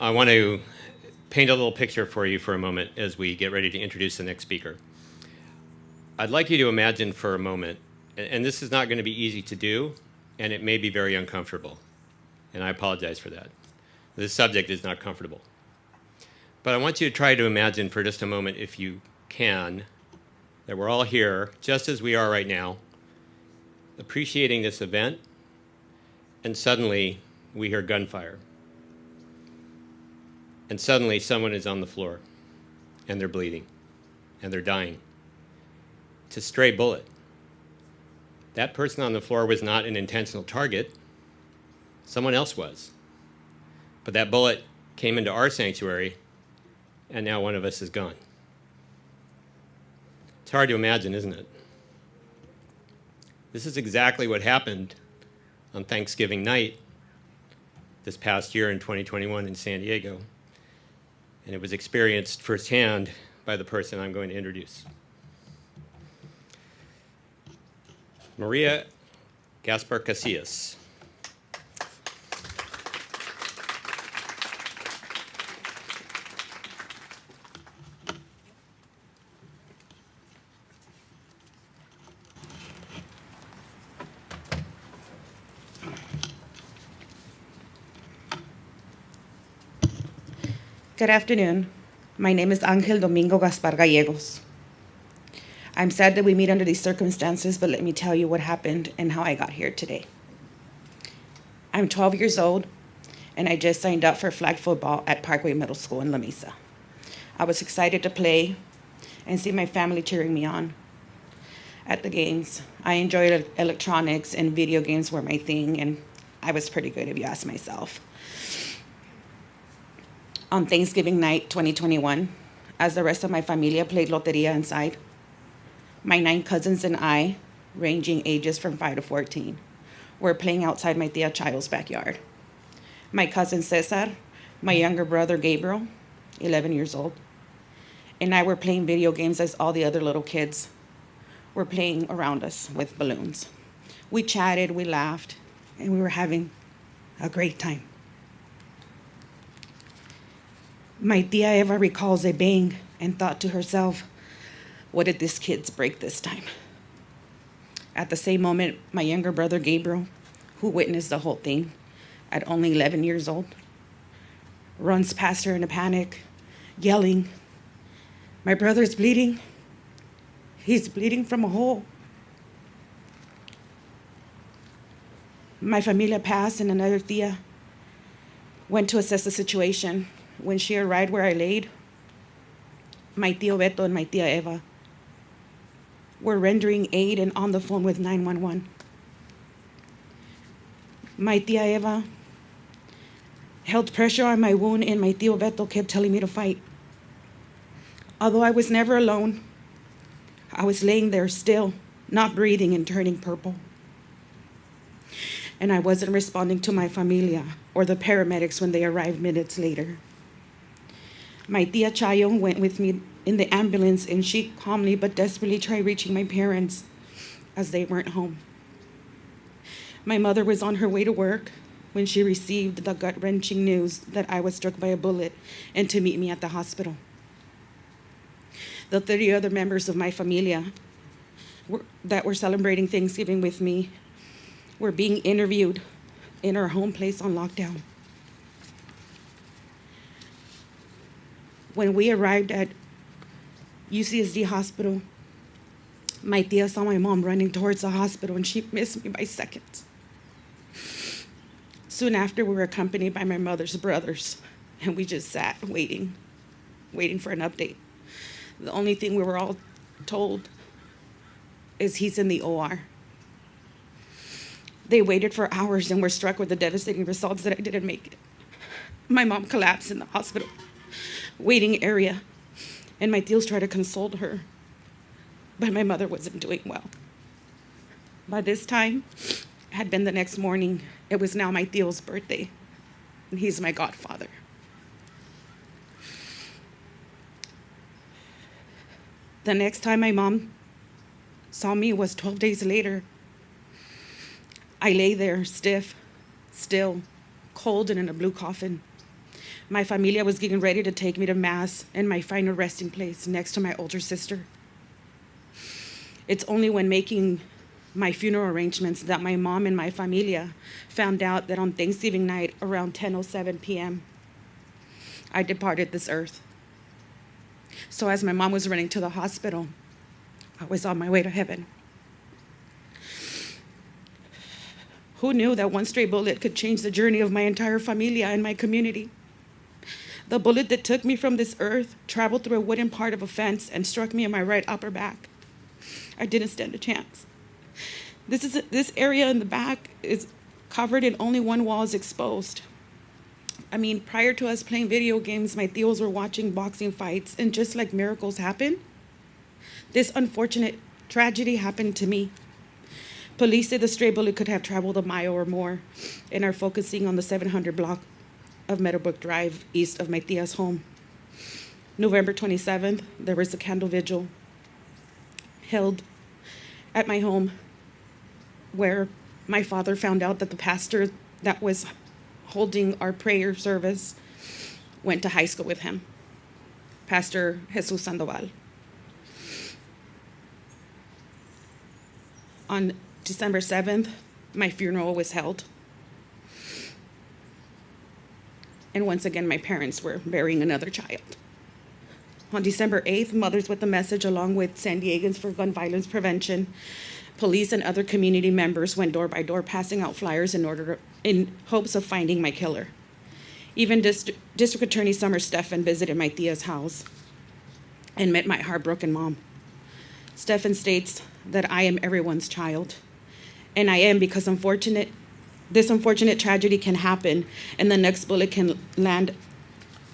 I want to paint a little picture for you for a moment as we get ready to introduce the next speaker. I'd like you to imagine for a moment, and this is not going to be easy to do, and it may be very uncomfortable, and I apologize for that. This subject is not comfortable. But I want you to try to imagine for just a moment, if you can, that we're all here, just as we are right now, appreciating this event, and suddenly we hear gunfire. And suddenly someone is on the floor, and they're bleeding, and they're dying. It's a stray bullet. That person on the floor was not an intentional target. Someone else was. But that bullet came into our sanctuary, and now one of us is gone. It's hard to imagine, isn't it? This is exactly what happened on Thanksgiving night this past year in 2021 in San Diego. And it was experienced firsthand by the person I'm going to introduce. Maria Gaspar Casillas. Good afternoon. My name is Angel Domingo Gaspar Gallegos. I'm sad that we meet under these circumstances, but let me tell you what happened and how I got here today. I'm 12 years old, and I just signed up for flag football at Parkway Middle School in La Mesa. I was excited to play and see my family cheering me on at the games. I enjoyed electronics, and video games were my thing, and I was pretty good if you ask myself. On Thanksgiving night 2021, as the rest of my familia played loteria inside, my 9 cousins and I, ranging ages from 5 to 14, were playing outside my tia Chayo's backyard. My cousin Cesar, my younger brother Gabriel, 11 years old, and I were playing video games as all the other little kids were playing around us with balloons. We chatted, we laughed, and we were having a great time. My tia Eva recalls a bang and thought to herself, what did these kids break this time? At the same moment, my younger brother Gabriel, who witnessed the whole thing at only 11 years old, runs past her in a panic, yelling, my brother's bleeding. He's bleeding from a hole. My familia passed, and another tia went to assess the situation. When she arrived where I laid, my tío Beto and my tia Eva were rendering aid and on the phone with 911. My tia Eva held pressure on my wound, and my tío Beto kept telling me to fight. Although I was never alone, I was laying there still, not breathing and turning purple. And I wasn't responding to my familia or the paramedics when they arrived minutes later. My tia Chayo went with me in the ambulance, and she calmly but desperately tried reaching my parents as they weren't home. My mother was on her way to work when she received the gut-wrenching news that I was struck by a bullet and to meet me at the hospital. The 30 other members of my familia that were celebrating Thanksgiving with me were being interviewed in our home place on lockdown. When we arrived at UCSD hospital, my tia saw my mom running towards the hospital and she missed me by seconds. Soon after, we were accompanied by my mother's brothers, and we just sat waiting for an update. The only thing we were all told is he's in the OR. They waited for hours and were struck with the devastating results that I didn't make it. My mom collapsed in the hospital waiting area, and my tios tried to console her, but my mother wasn't doing well. By this time, it had been the next morning. It was now my tio's birthday, and he's my godfather. The next time my mom saw me was 12 days later. I lay there stiff, still, cold, and in a blue coffin. My familia was getting ready to take me to Mass in my final resting place next to my older sister. It's only when making my funeral arrangements that my mom and my familia found out that on Thanksgiving night around 10:07 p.m., I departed this earth. So as my mom was running to the hospital, I was on my way to heaven. Who knew that one stray bullet could change the journey of my entire familia and my community? The bullet that took me from this earth traveled through a wooden part of a fence and struck me in my right upper back. I didn't stand a chance. This area in the back is covered and only one wall is exposed. I mean, prior to us playing video games, my tios were watching boxing fights, and just like miracles happen, this unfortunate tragedy happened to me. Police say the stray bullet could have traveled a mile or more and are focusing on the 700 block of Meadowbrook Drive east of my tia's home. November 27th, there was a candle vigil held at my home where my father found out that the pastor that was holding our prayer service went to high school with him, Pastor Jesus Sandoval. On December 7th, my funeral was held. And once again, my parents were burying another child. On December 8th, Mothers with a Message, along with San Diegans for Gun Violence Prevention, police and other community members went door by door passing out flyers in hopes of finding my killer. Even District Attorney Summer Stephan visited my tia's house and met my heartbroken mom. Stephan states that I am everyone's child, and I am because this unfortunate tragedy can happen and the next bullet can land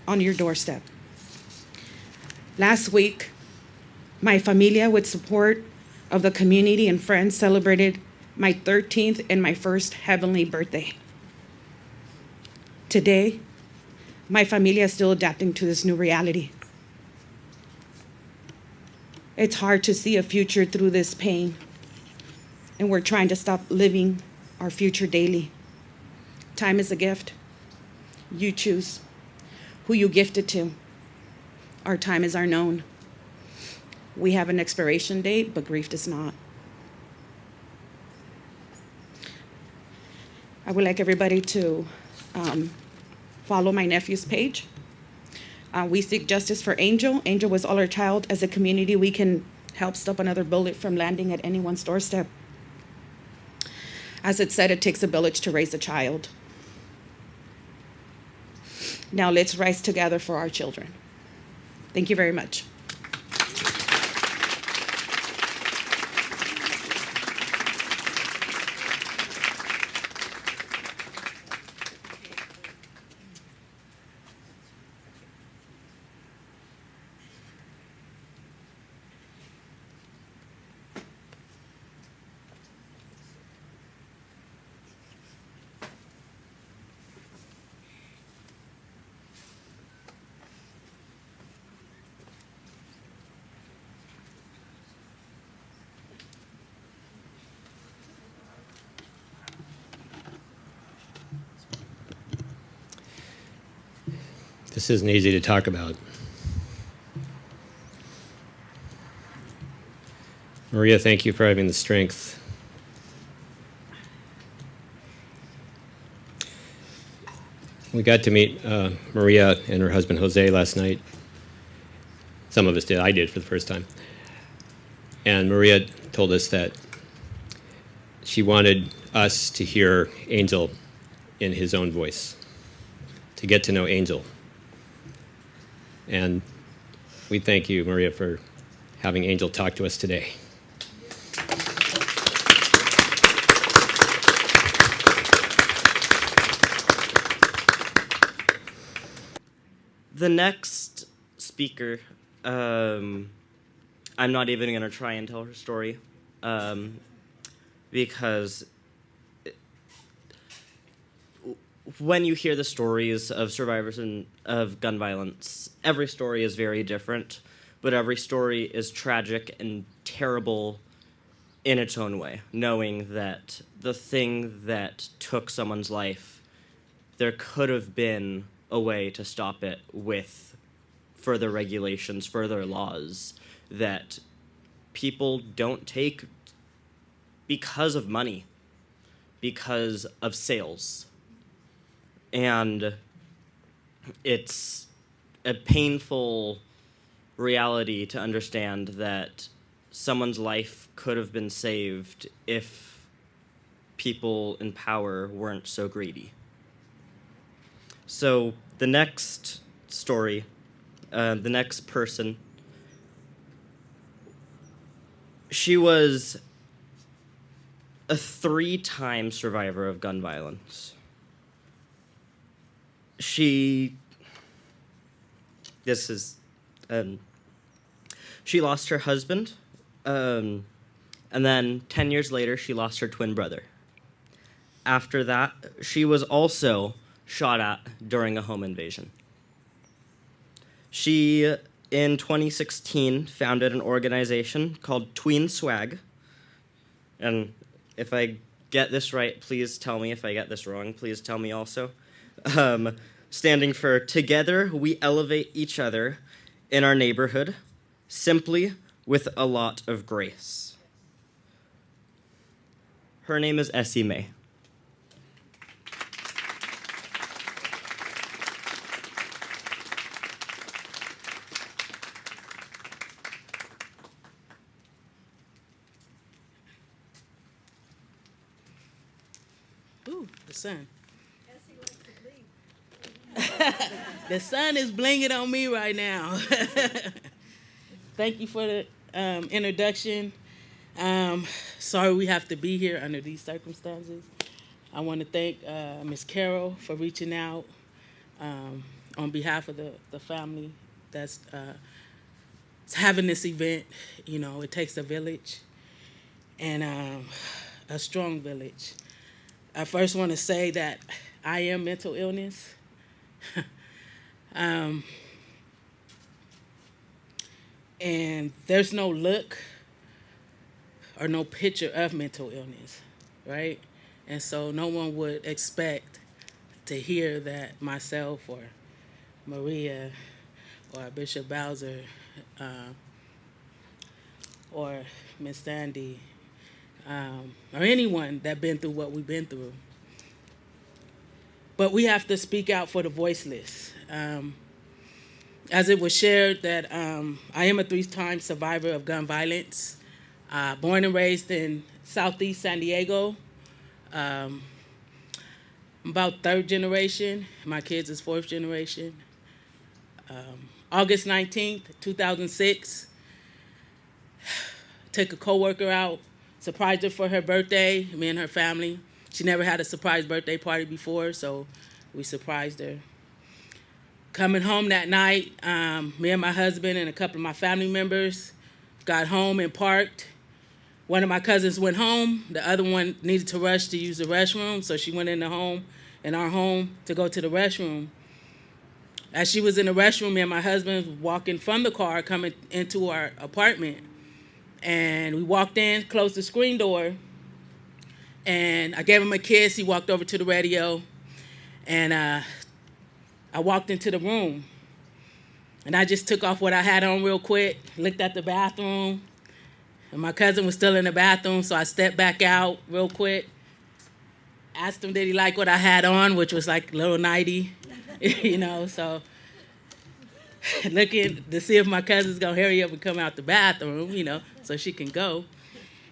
on your doorstep. Last week, my familia, with support of the community and friends, celebrated my 13th and my first heavenly birthday. Today, my familia is still adapting to this new reality. It's hard to see a future through this pain, and we're trying to stop living our future daily. Time is a gift. You choose who you gift it to. Our time is our known. We have an expiration date, but grief does not. I would like everybody to follow my nephew's page. We seek justice for Angel. Angel was all our child. As a community, we can help stop another bullet from landing at anyone's doorstep. As it said, it takes a village to raise a child. Now let's rise together for our children. Thank you very much. This isn't easy to talk about. Maria, thank you for having the strength. We got to meet Maria and her husband Jose last night. Some of us did. I did for the first time. And Maria told us that she wanted us to hear Angel in his own voice, to get to know Angel. And we thank you, Maria, for having Angel talk to us today. The next speaker, I'm not even going to try and tell her story because when you hear the stories of survivors of gun violence, every story is very different, but every story is tragic and terrible in its own way, knowing that the thing that took someone's life, there could have been a way to stop it with further regulations, further laws that people don't take because of money, because of sales. And it's a painful reality to understand that someone's life could have been saved if people in power weren't so greedy. So the next story, the next person, she was a 3-time survivor of gun violence. She lost her husband, and then 10 years later, she lost her twin brother. After that, she was also shot at during a home invasion. She, in 2016, founded an organization called Tween Swag. And if I get this right, please tell me. If I get this wrong, please tell me also. Standing for Together We Elevate Each Other in Our Neighborhood, Simply with a Lot of Grace. Her name is Essie May. Ooh, the sun. The sun is blinging on me right now. Thank you for the introduction. Sorry we have to be here under these circumstances. I want to thank Ms. Carroll for reaching out on behalf of the family that's having this event. You know, it takes a village and a strong village. I first want to say that I am mental illness. And there's no look or no picture of mental illness, right? And so no one would expect to hear that myself or Maria or Bishop Bowser or Miss Sandy or anyone that been through what we've been through. But we have to speak out for the voiceless. As it was shared that I am a 3-time survivor of gun violence, born and raised in Southeast San Diego. I'm about 3rd generation. My kids is 4th generation. August 19th, 2006, took a coworker out, surprised her for her birthday, me and her family. She never had a surprise birthday party before, so we surprised her. Coming home that night, me and my husband and a couple of my family members got home and parked. One of my cousins went home. The other one needed to rush to use the restroom, so she went in our home to go to the restroom. As she was in the restroom, me and my husband was walking from the car, coming into our apartment. And we walked in, closed the screen door, and I gave him a kiss. He walked over to the radio, and I walked into the room. And I just took off what I had on real quick, looked at the bathroom, and my cousin was still in the bathroom, so I stepped back out real quick, asked him did he like what I had on, which was like a little nighty, so looking to see if my cousin's gonna hurry up and come out the bathroom, so she can go.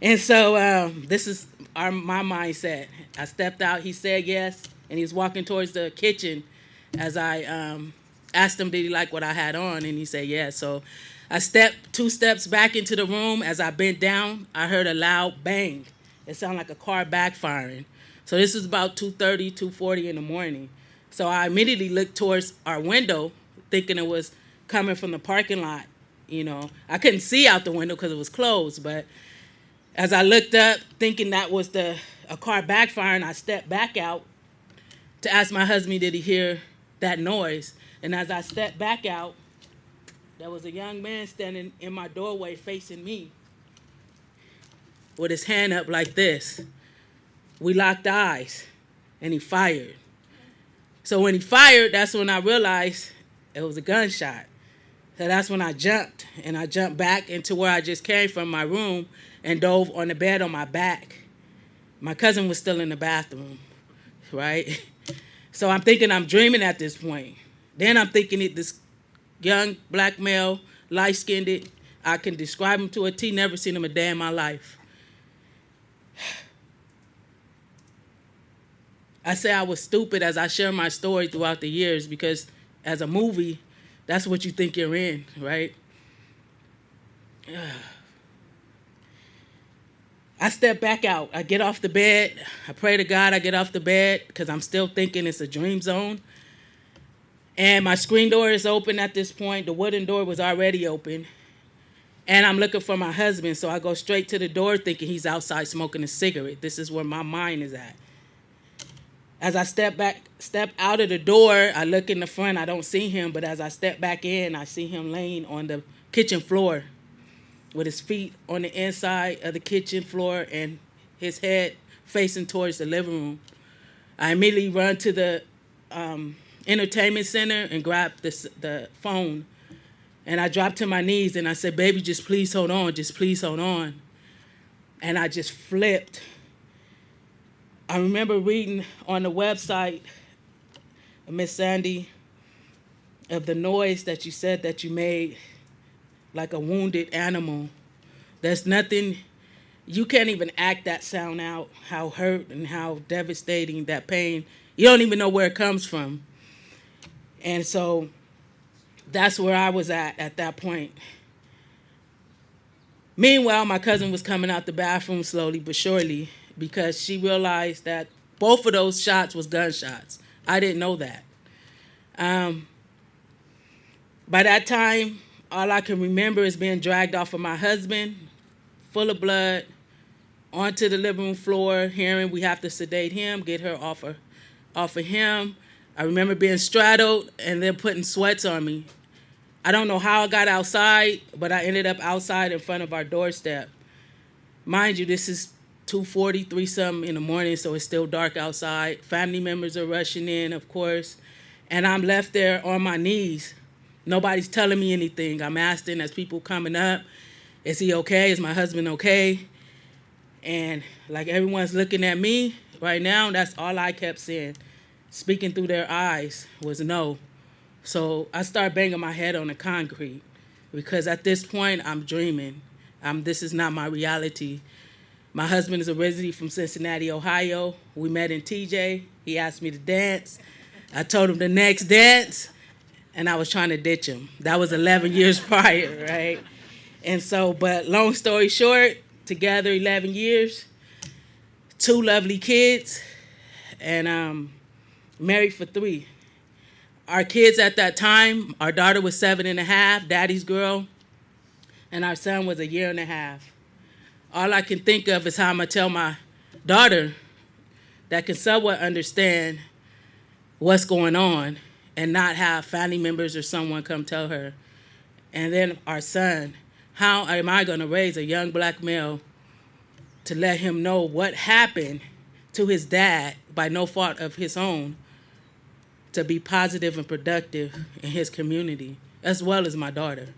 And so this is my mindset. I stepped out, he said yes, and he was walking towards the kitchen as I asked him did he like what I had on, and he said yes. So I stepped 2 steps back into the room. As I bent down, I heard a loud bang. It sounded like a car backfiring. So this was about 2:30, 2:40 in the morning. So I immediately looked towards our window, thinking it was coming from the parking lot. I couldn't see out the window because it was closed, but as I looked up, thinking that was a car backfiring, I stepped back out to ask my husband did he hear that noise. And as I stepped back out, there was a young man standing in my doorway facing me with his hand up like this. We locked eyes, and he fired. So when he fired, that's when I realized it was a gunshot. So that's when I jumped, and I jumped back into where I just came from, my room, and dove on the bed on my back. My cousin was still in the bathroom, right? So I'm thinking I'm dreaming at this point. Then I'm thinking this young black male, light-skinned, I can describe him to a T, never seen him a day in my life. I say I was stupid as I share my story throughout the years because as a movie, that's what you think you're in, right? I step back out. I get off the bed. I pray to God I get off the bed because I'm still thinking it's a dream zone. And my screen door is open at this point. The wooden door was already open. And I'm looking for my husband, so I go straight to the door thinking he's outside smoking a cigarette. This is where my mind is at. As I step out of the door, I look in the front. I don't see him, but as I step back in, I see him laying on the kitchen floor with his feet on the inside of the kitchen floor and his head facing towards the living room. I immediately run to the entertainment center and grab the phone. And I dropped to my knees and I said, baby, just please hold on. Just please hold on. And I just flipped. I remember reading on the website, Miss Sandy, of the noise that you said that you made like a wounded animal. There's nothing, you can't even act that sound out, how hurt and how devastating that pain. You don't even know where it comes from. And so that's where I was at that point. Meanwhile, my cousin was coming out the bathroom slowly but surely because she realized that both of those shots was gunshots. I didn't know that. By that time, all I can remember is being dragged off of my husband, full of blood, onto the living room floor, hearing we have to sedate him, get her off of him. I remember being straddled and then putting sweats on me. I don't know how I got outside, but I ended up outside in front of our doorstep. Mind you, this is 2:40, 3-something in the morning, so it's still dark outside. Family members are rushing in, of course, and I'm left there on my knees. Nobody's telling me anything. I'm asking as people coming up, is he okay? Is my husband okay? And like everyone's looking at me right now, that's all I kept saying. Speaking through their eyes was no. So I started banging my head on the concrete because at this point I'm dreaming. This is not my reality. My husband is originally from Cincinnati, Ohio. We met in TJ. He asked me to dance. I told him the next dance, and I was trying to ditch him. That was 11 years prior, right? And so, but long story short, together 11 years, 2 lovely kids, and married for 3. Our kids at that time, our daughter was 7.5, daddy's girl, and our son was 1.5 years. All I can think of is how I'm going to tell my daughter that can somewhat understand what's going on and not have family members or someone come tell her. And then our son, how am I going to raise a young black male to let him know what happened to his dad by no fault of his own to be positive and productive in his community? as well as my daughter.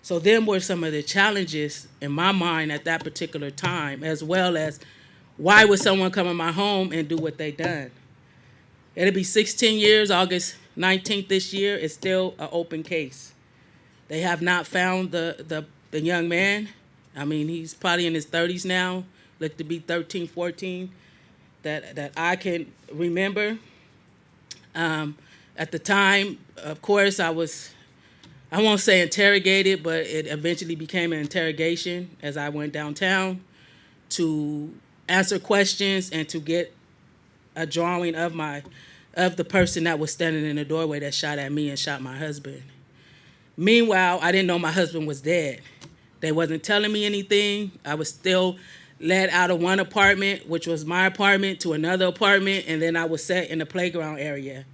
So them were some of the challenges in my mind at that particular time, as well as why would someone come in my home and do what they done? It'll be 16 years, August 19th this year. It's still an open case. They have not found the young man. I mean, he's probably in his 30s now, looked to be 13, 14, that I can remember. At the time, of course, I won't say interrogated, but it eventually became an interrogation as I went downtown to answer questions and to get a drawing of the person that was standing in the doorway that shot at me and shot my husband. Meanwhile, I didn't know my husband was dead. They wasn't telling me anything. I was still led out of one apartment, which was my apartment, to another apartment, and then I was set in the playground area.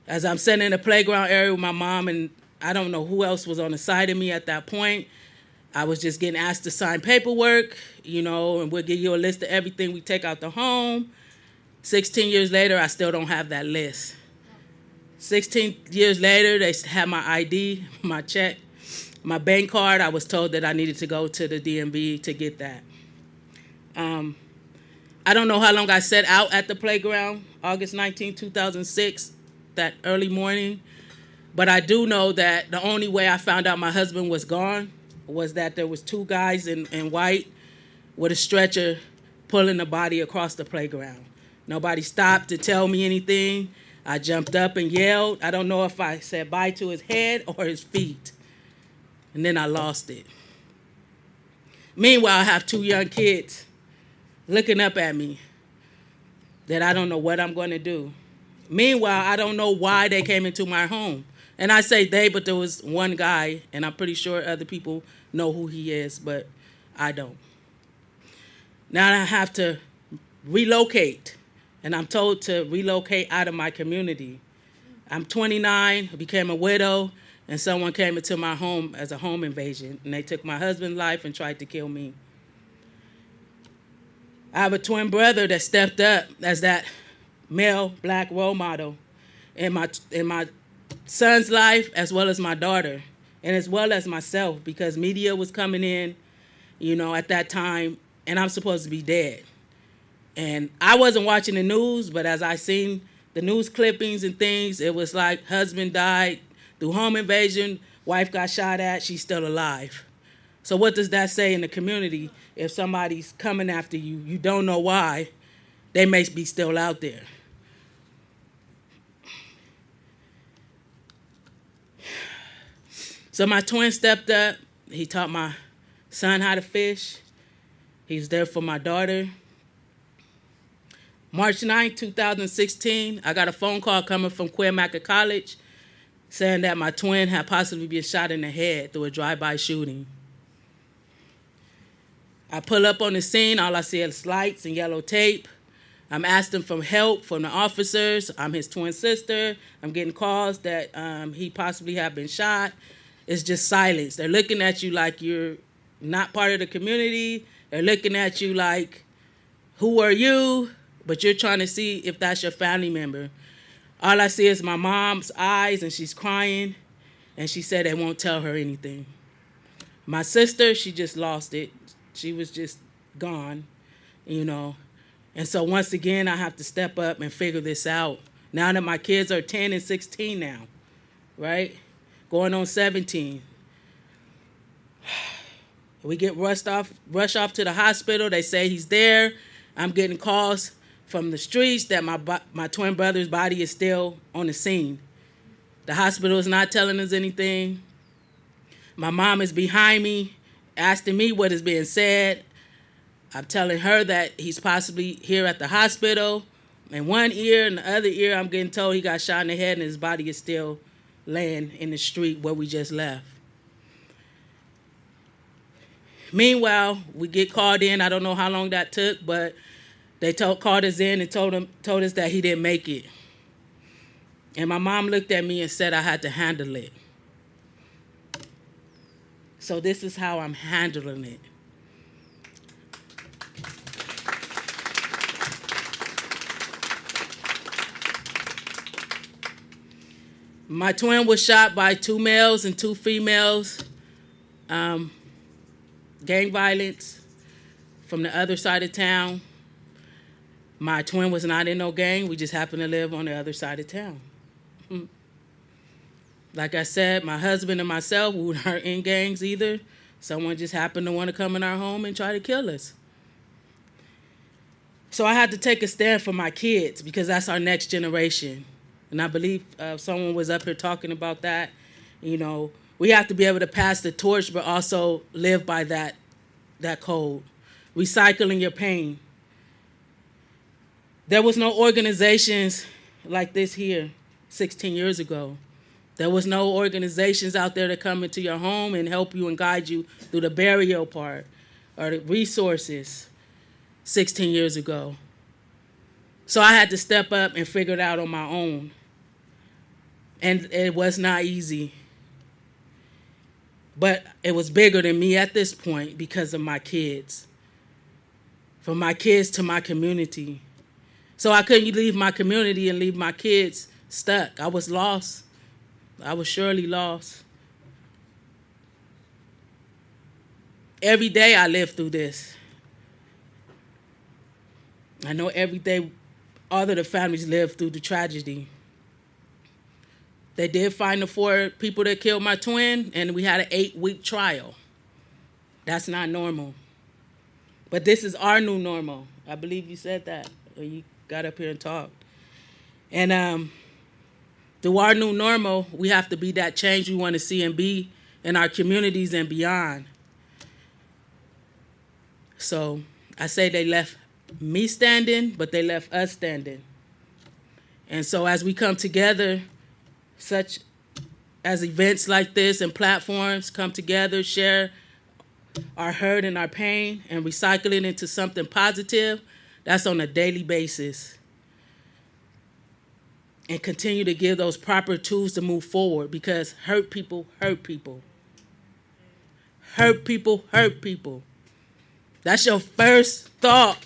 As I'm sitting in the playground area with my mom, and I don't know who else was on the side of me at that point, I was just getting asked to sign paperwork, and we'll give you a list of everything we take out the home. 16 years later, I still don't have that list. 16 years later, they have my ID, my check, my bank card. I was told that I needed to go to the DMV to get that. I don't know how long I sat out at the playground, August 19, 2006, that early morning. But I do know that the only way I found out my husband was gone was that there was two guys in white with a stretcher pulling the body across the playground. Nobody stopped to tell me anything. I jumped up and yelled. I don't know if I said bye to his head or his feet. And then I lost it. Meanwhile, I have two young kids looking up at me that I don't know what I'm going to do. Meanwhile, I don't know why they came into my home. And I say they, but there was one guy, and I'm pretty sure other people know who he is, but I don't. Now I have to relocate, and I'm told to relocate out of my community. I'm 29, became a widow, and someone came into my home as a home invasion, and they took my husband's life and tried to kill me. I have a twin brother that stepped up as that male black role model in my son's life, as well as my daughter, and as well as myself, because media was coming in, at that time, and I'm supposed to be dead. And I wasn't watching the news, but as I seen the news clippings and things, it was like husband died through home invasion, wife got shot at, she's still alive. So what does that say in the community? If somebody's coming after you, you don't know why, they may be still out there. So my twin stepped up. He taught my son how to fish. He's there for my daughter. March 9, 2016, I got a phone call coming from Cuernavaca College saying that my twin had possibly been shot in the head through a drive-by shooting. I pull up on the scene. All I see is lights and yellow tape. I'm asking for help from the officers. I'm his twin sister. I'm getting calls that he possibly have been shot. It's just silence. They're looking at you like you're not part of the community. They're looking at you like, who are you? But you're trying to see if that's your family member. All I see is my mom's eyes, and she's crying, and she said they won't tell her anything. My sister, she just lost it. She was just gone, And so once again, I have to step up and figure this out. Now that my kids are 10 and 16 now, right? Going on 17. We get rushed off to the hospital. They say he's there. I'm getting calls from the streets that my twin brother's body is still on the scene. The hospital is not telling us anything. My mom is behind me, asking me what is being said. I'm telling her that he's possibly here at the hospital. In one ear, and the other ear, I'm getting told he got shot in the head and his body is still laying in the street where we just left. Meanwhile, we get called in. I don't know how long that took, but they called us in and told us that he didn't make it. And my mom looked at me and said I had to handle it. So this is how I'm handling it. My twin was shot by 2 males and 2 females. Gang violence from the other side of town. My twin was not in no gang. We just happened to live on the other side of town. Like I said, my husband and myself, we weren't in gangs either. Someone just happened to want to come in our home and try to kill us. So I had to take a stand for my kids because that's our next generation. And I believe someone was up here talking about that. You know, we have to be able to pass the torch, but also live by that code. Recycling your pain. There was no organizations like this here 16 years ago. There was no organizations out there to come into your home and help you and guide you through the burial part or the resources 16 years ago. So I had to step up and figure it out on my own. And it was not easy. But it was bigger than me at this point because of my kids. From my kids to my community. So I couldn't leave my community and leave my kids stuck. I was lost. I was surely lost. Every day I lived through this. I know every day all of the families lived through the tragedy. They did find the 4 people that killed my twin, and we had an 8-week trial. That's not normal. But this is our new normal. I believe you said that, or you got up here and talked. And through our new normal, we have to be that change we want to see and be in our communities and beyond. So I say they left me standing, but they left us standing. And so as we come together, such as events like this and platforms come together, share our hurt and our pain, and recycle it into something positive, that's on a daily basis. And continue to give those proper tools to move forward, because hurt people hurt people. Hurt people hurt people. That's your first thought.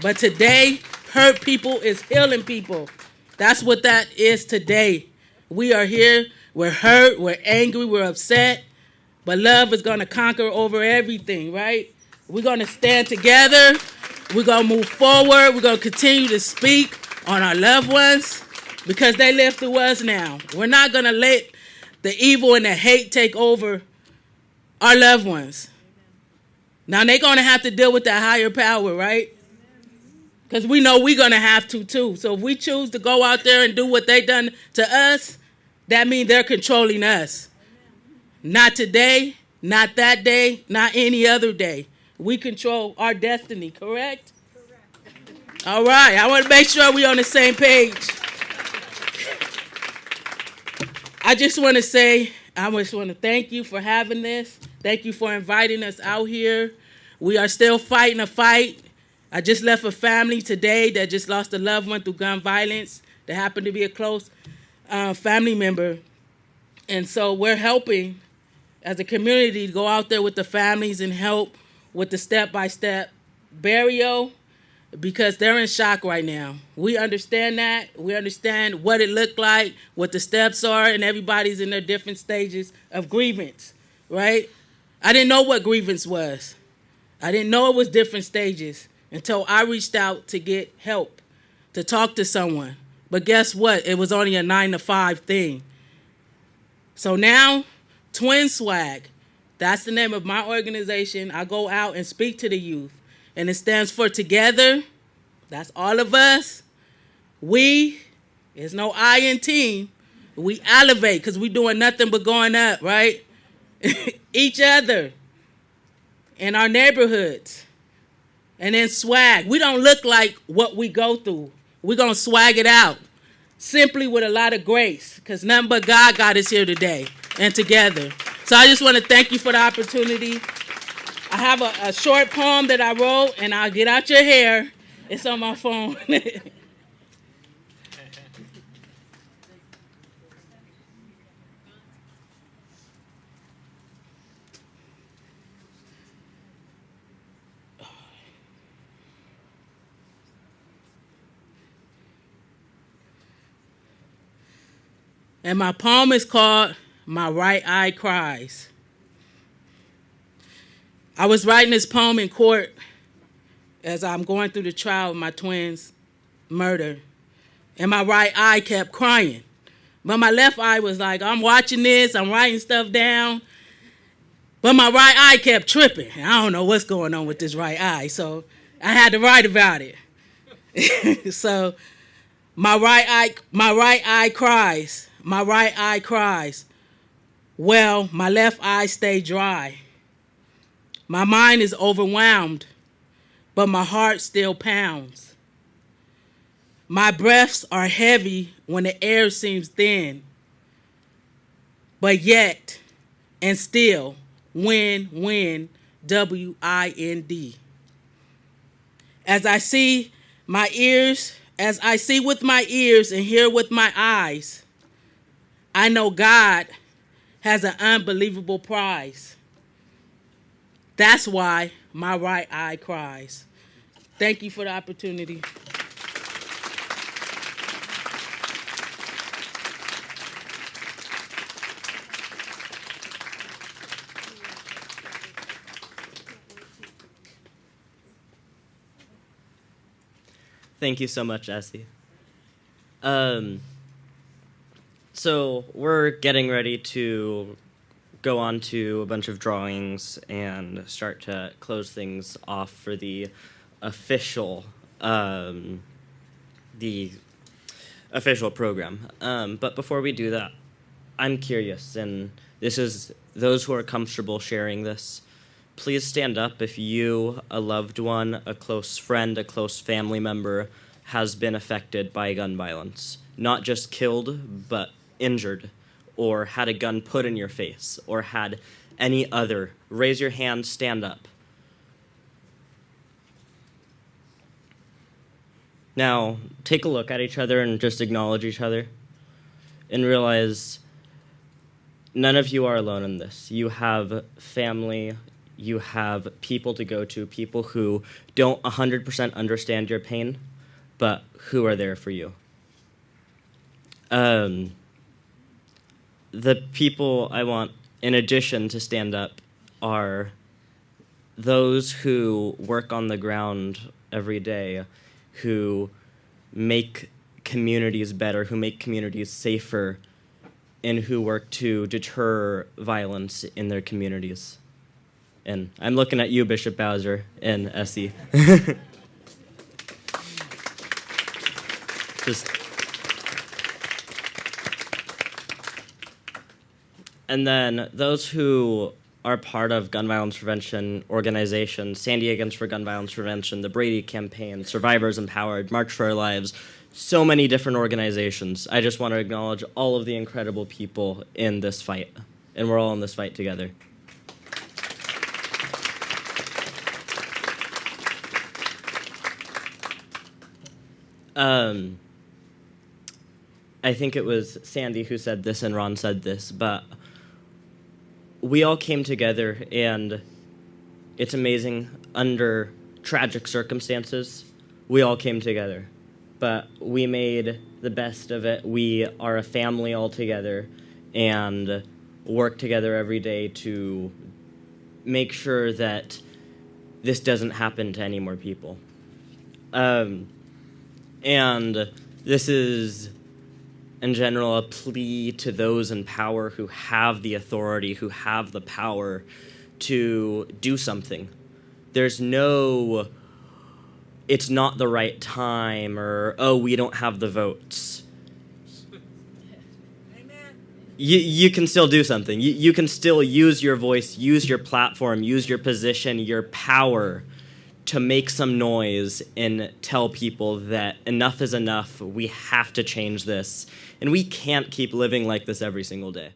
But today, hurt people is healing people. That's what that is today. We are here, we're hurt, we're angry, we're upset, but love is going to conquer over everything, right? We're going to stand together, we're going to move forward, we're going to continue to speak on our loved ones because they live through us now. We're not going to let the evil and the hate take over our loved ones. Now, they're going to have to deal with that higher power, right? Because we know we're going to have to, too. So if we choose to go out there and do what they done to us, that means they're controlling us. Not today, not that day, not any other day. We control our destiny, correct? Correct. All right. I want to make sure we're on the same page. I just want to thank you for having this. Thank you for inviting us out here. We are still fighting a fight. I just left a family today that just lost a loved one through gun violence that happened to be a close family member. And so we're helping as a community to go out there with the families and help with the step-by-step burial because they're in shock right now. We understand that. We understand what it looked like, what the steps are, and everybody's in their different stages of grievance, right? I didn't know what grievance was. I didn't know it was different stages until I reached out to get help, to talk to someone. But guess what? It was only a 9-to-5 thing. So now, Twin Swag, that's the name of my organization. I go out and speak to the youth. And it stands for together. That's all of us. We, there's no I in team. We elevate because we're doing nothing but going up, right? Each other in our neighborhoods. And then swag. We don't look like what we go through. We're going to swag it out. Simply with a lot of grace. Because nothing but God got us here today and together. So I just want to thank you for the opportunity. I have a short poem that I wrote, and I'll get out your hair. It's on my phone. And my poem is called My Right Eye Cries. I was writing this poem in court as I'm going through the trial of my twins' murder. And my right eye kept crying. But my left eye was like, I'm watching this, I'm writing stuff down. But my right eye kept tripping. I don't know what's going on with this right eye, so I had to write about it. So my right eye cries. My right eye cries. Well, my left eye stayed dry. My mind is overwhelmed, but my heart still pounds. My breaths are heavy when the air seems thin, but yet and still win, W-I-N-D. As I see with my ears and hear with my eyes, I know God has an unbelievable prize. That's why my right eye cries. Thank you for the opportunity. Thank you so much, Essie. So we're getting ready to go on to a bunch of drawings and start to close things off for the official program. But before we do that, I'm curious, and this is those who are comfortable sharing this. Please stand up if you, a loved one, a close friend, a close family member has been affected by gun violence. Not just killed, but injured, or had a gun put in your face, or had any other. Raise your hand, stand up. Now, take a look at each other and just acknowledge each other and realize none of you are alone in this. You have family, you have people to go to, people who don't 100% understand your pain, but who are there for you. The people I want, in addition to stand up, are those who work on the ground every day, who make communities better, who make communities safer, and who work to deter violence in their communities. And I'm looking at you, Bishop Bowser and Essie. And then those who are part of gun violence prevention organizations, San Diegans for Gun Violence Prevention, the Brady Campaign, Survivors Empowered, March for Our Lives, so many different organizations. I just want to acknowledge all of the incredible people in this fight, and we're all in this fight together. I think it was Sandy who said this and Ron said this, but we all came together, and it's amazing. Under tragic circumstances, we all came together, but we made the best of it. We are a family all together and work together every day to make sure that this doesn't happen to any more people. And this is, in general, a plea to those in power who have the authority, who have the power to do something. There's no, it's not the right time, or, oh, we don't have the votes. Amen. You can still do something. You can still use your voice, use your platform, use your position, your power to make some noise and tell people that enough is enough, we have to change this, and we can't keep living like this every single day.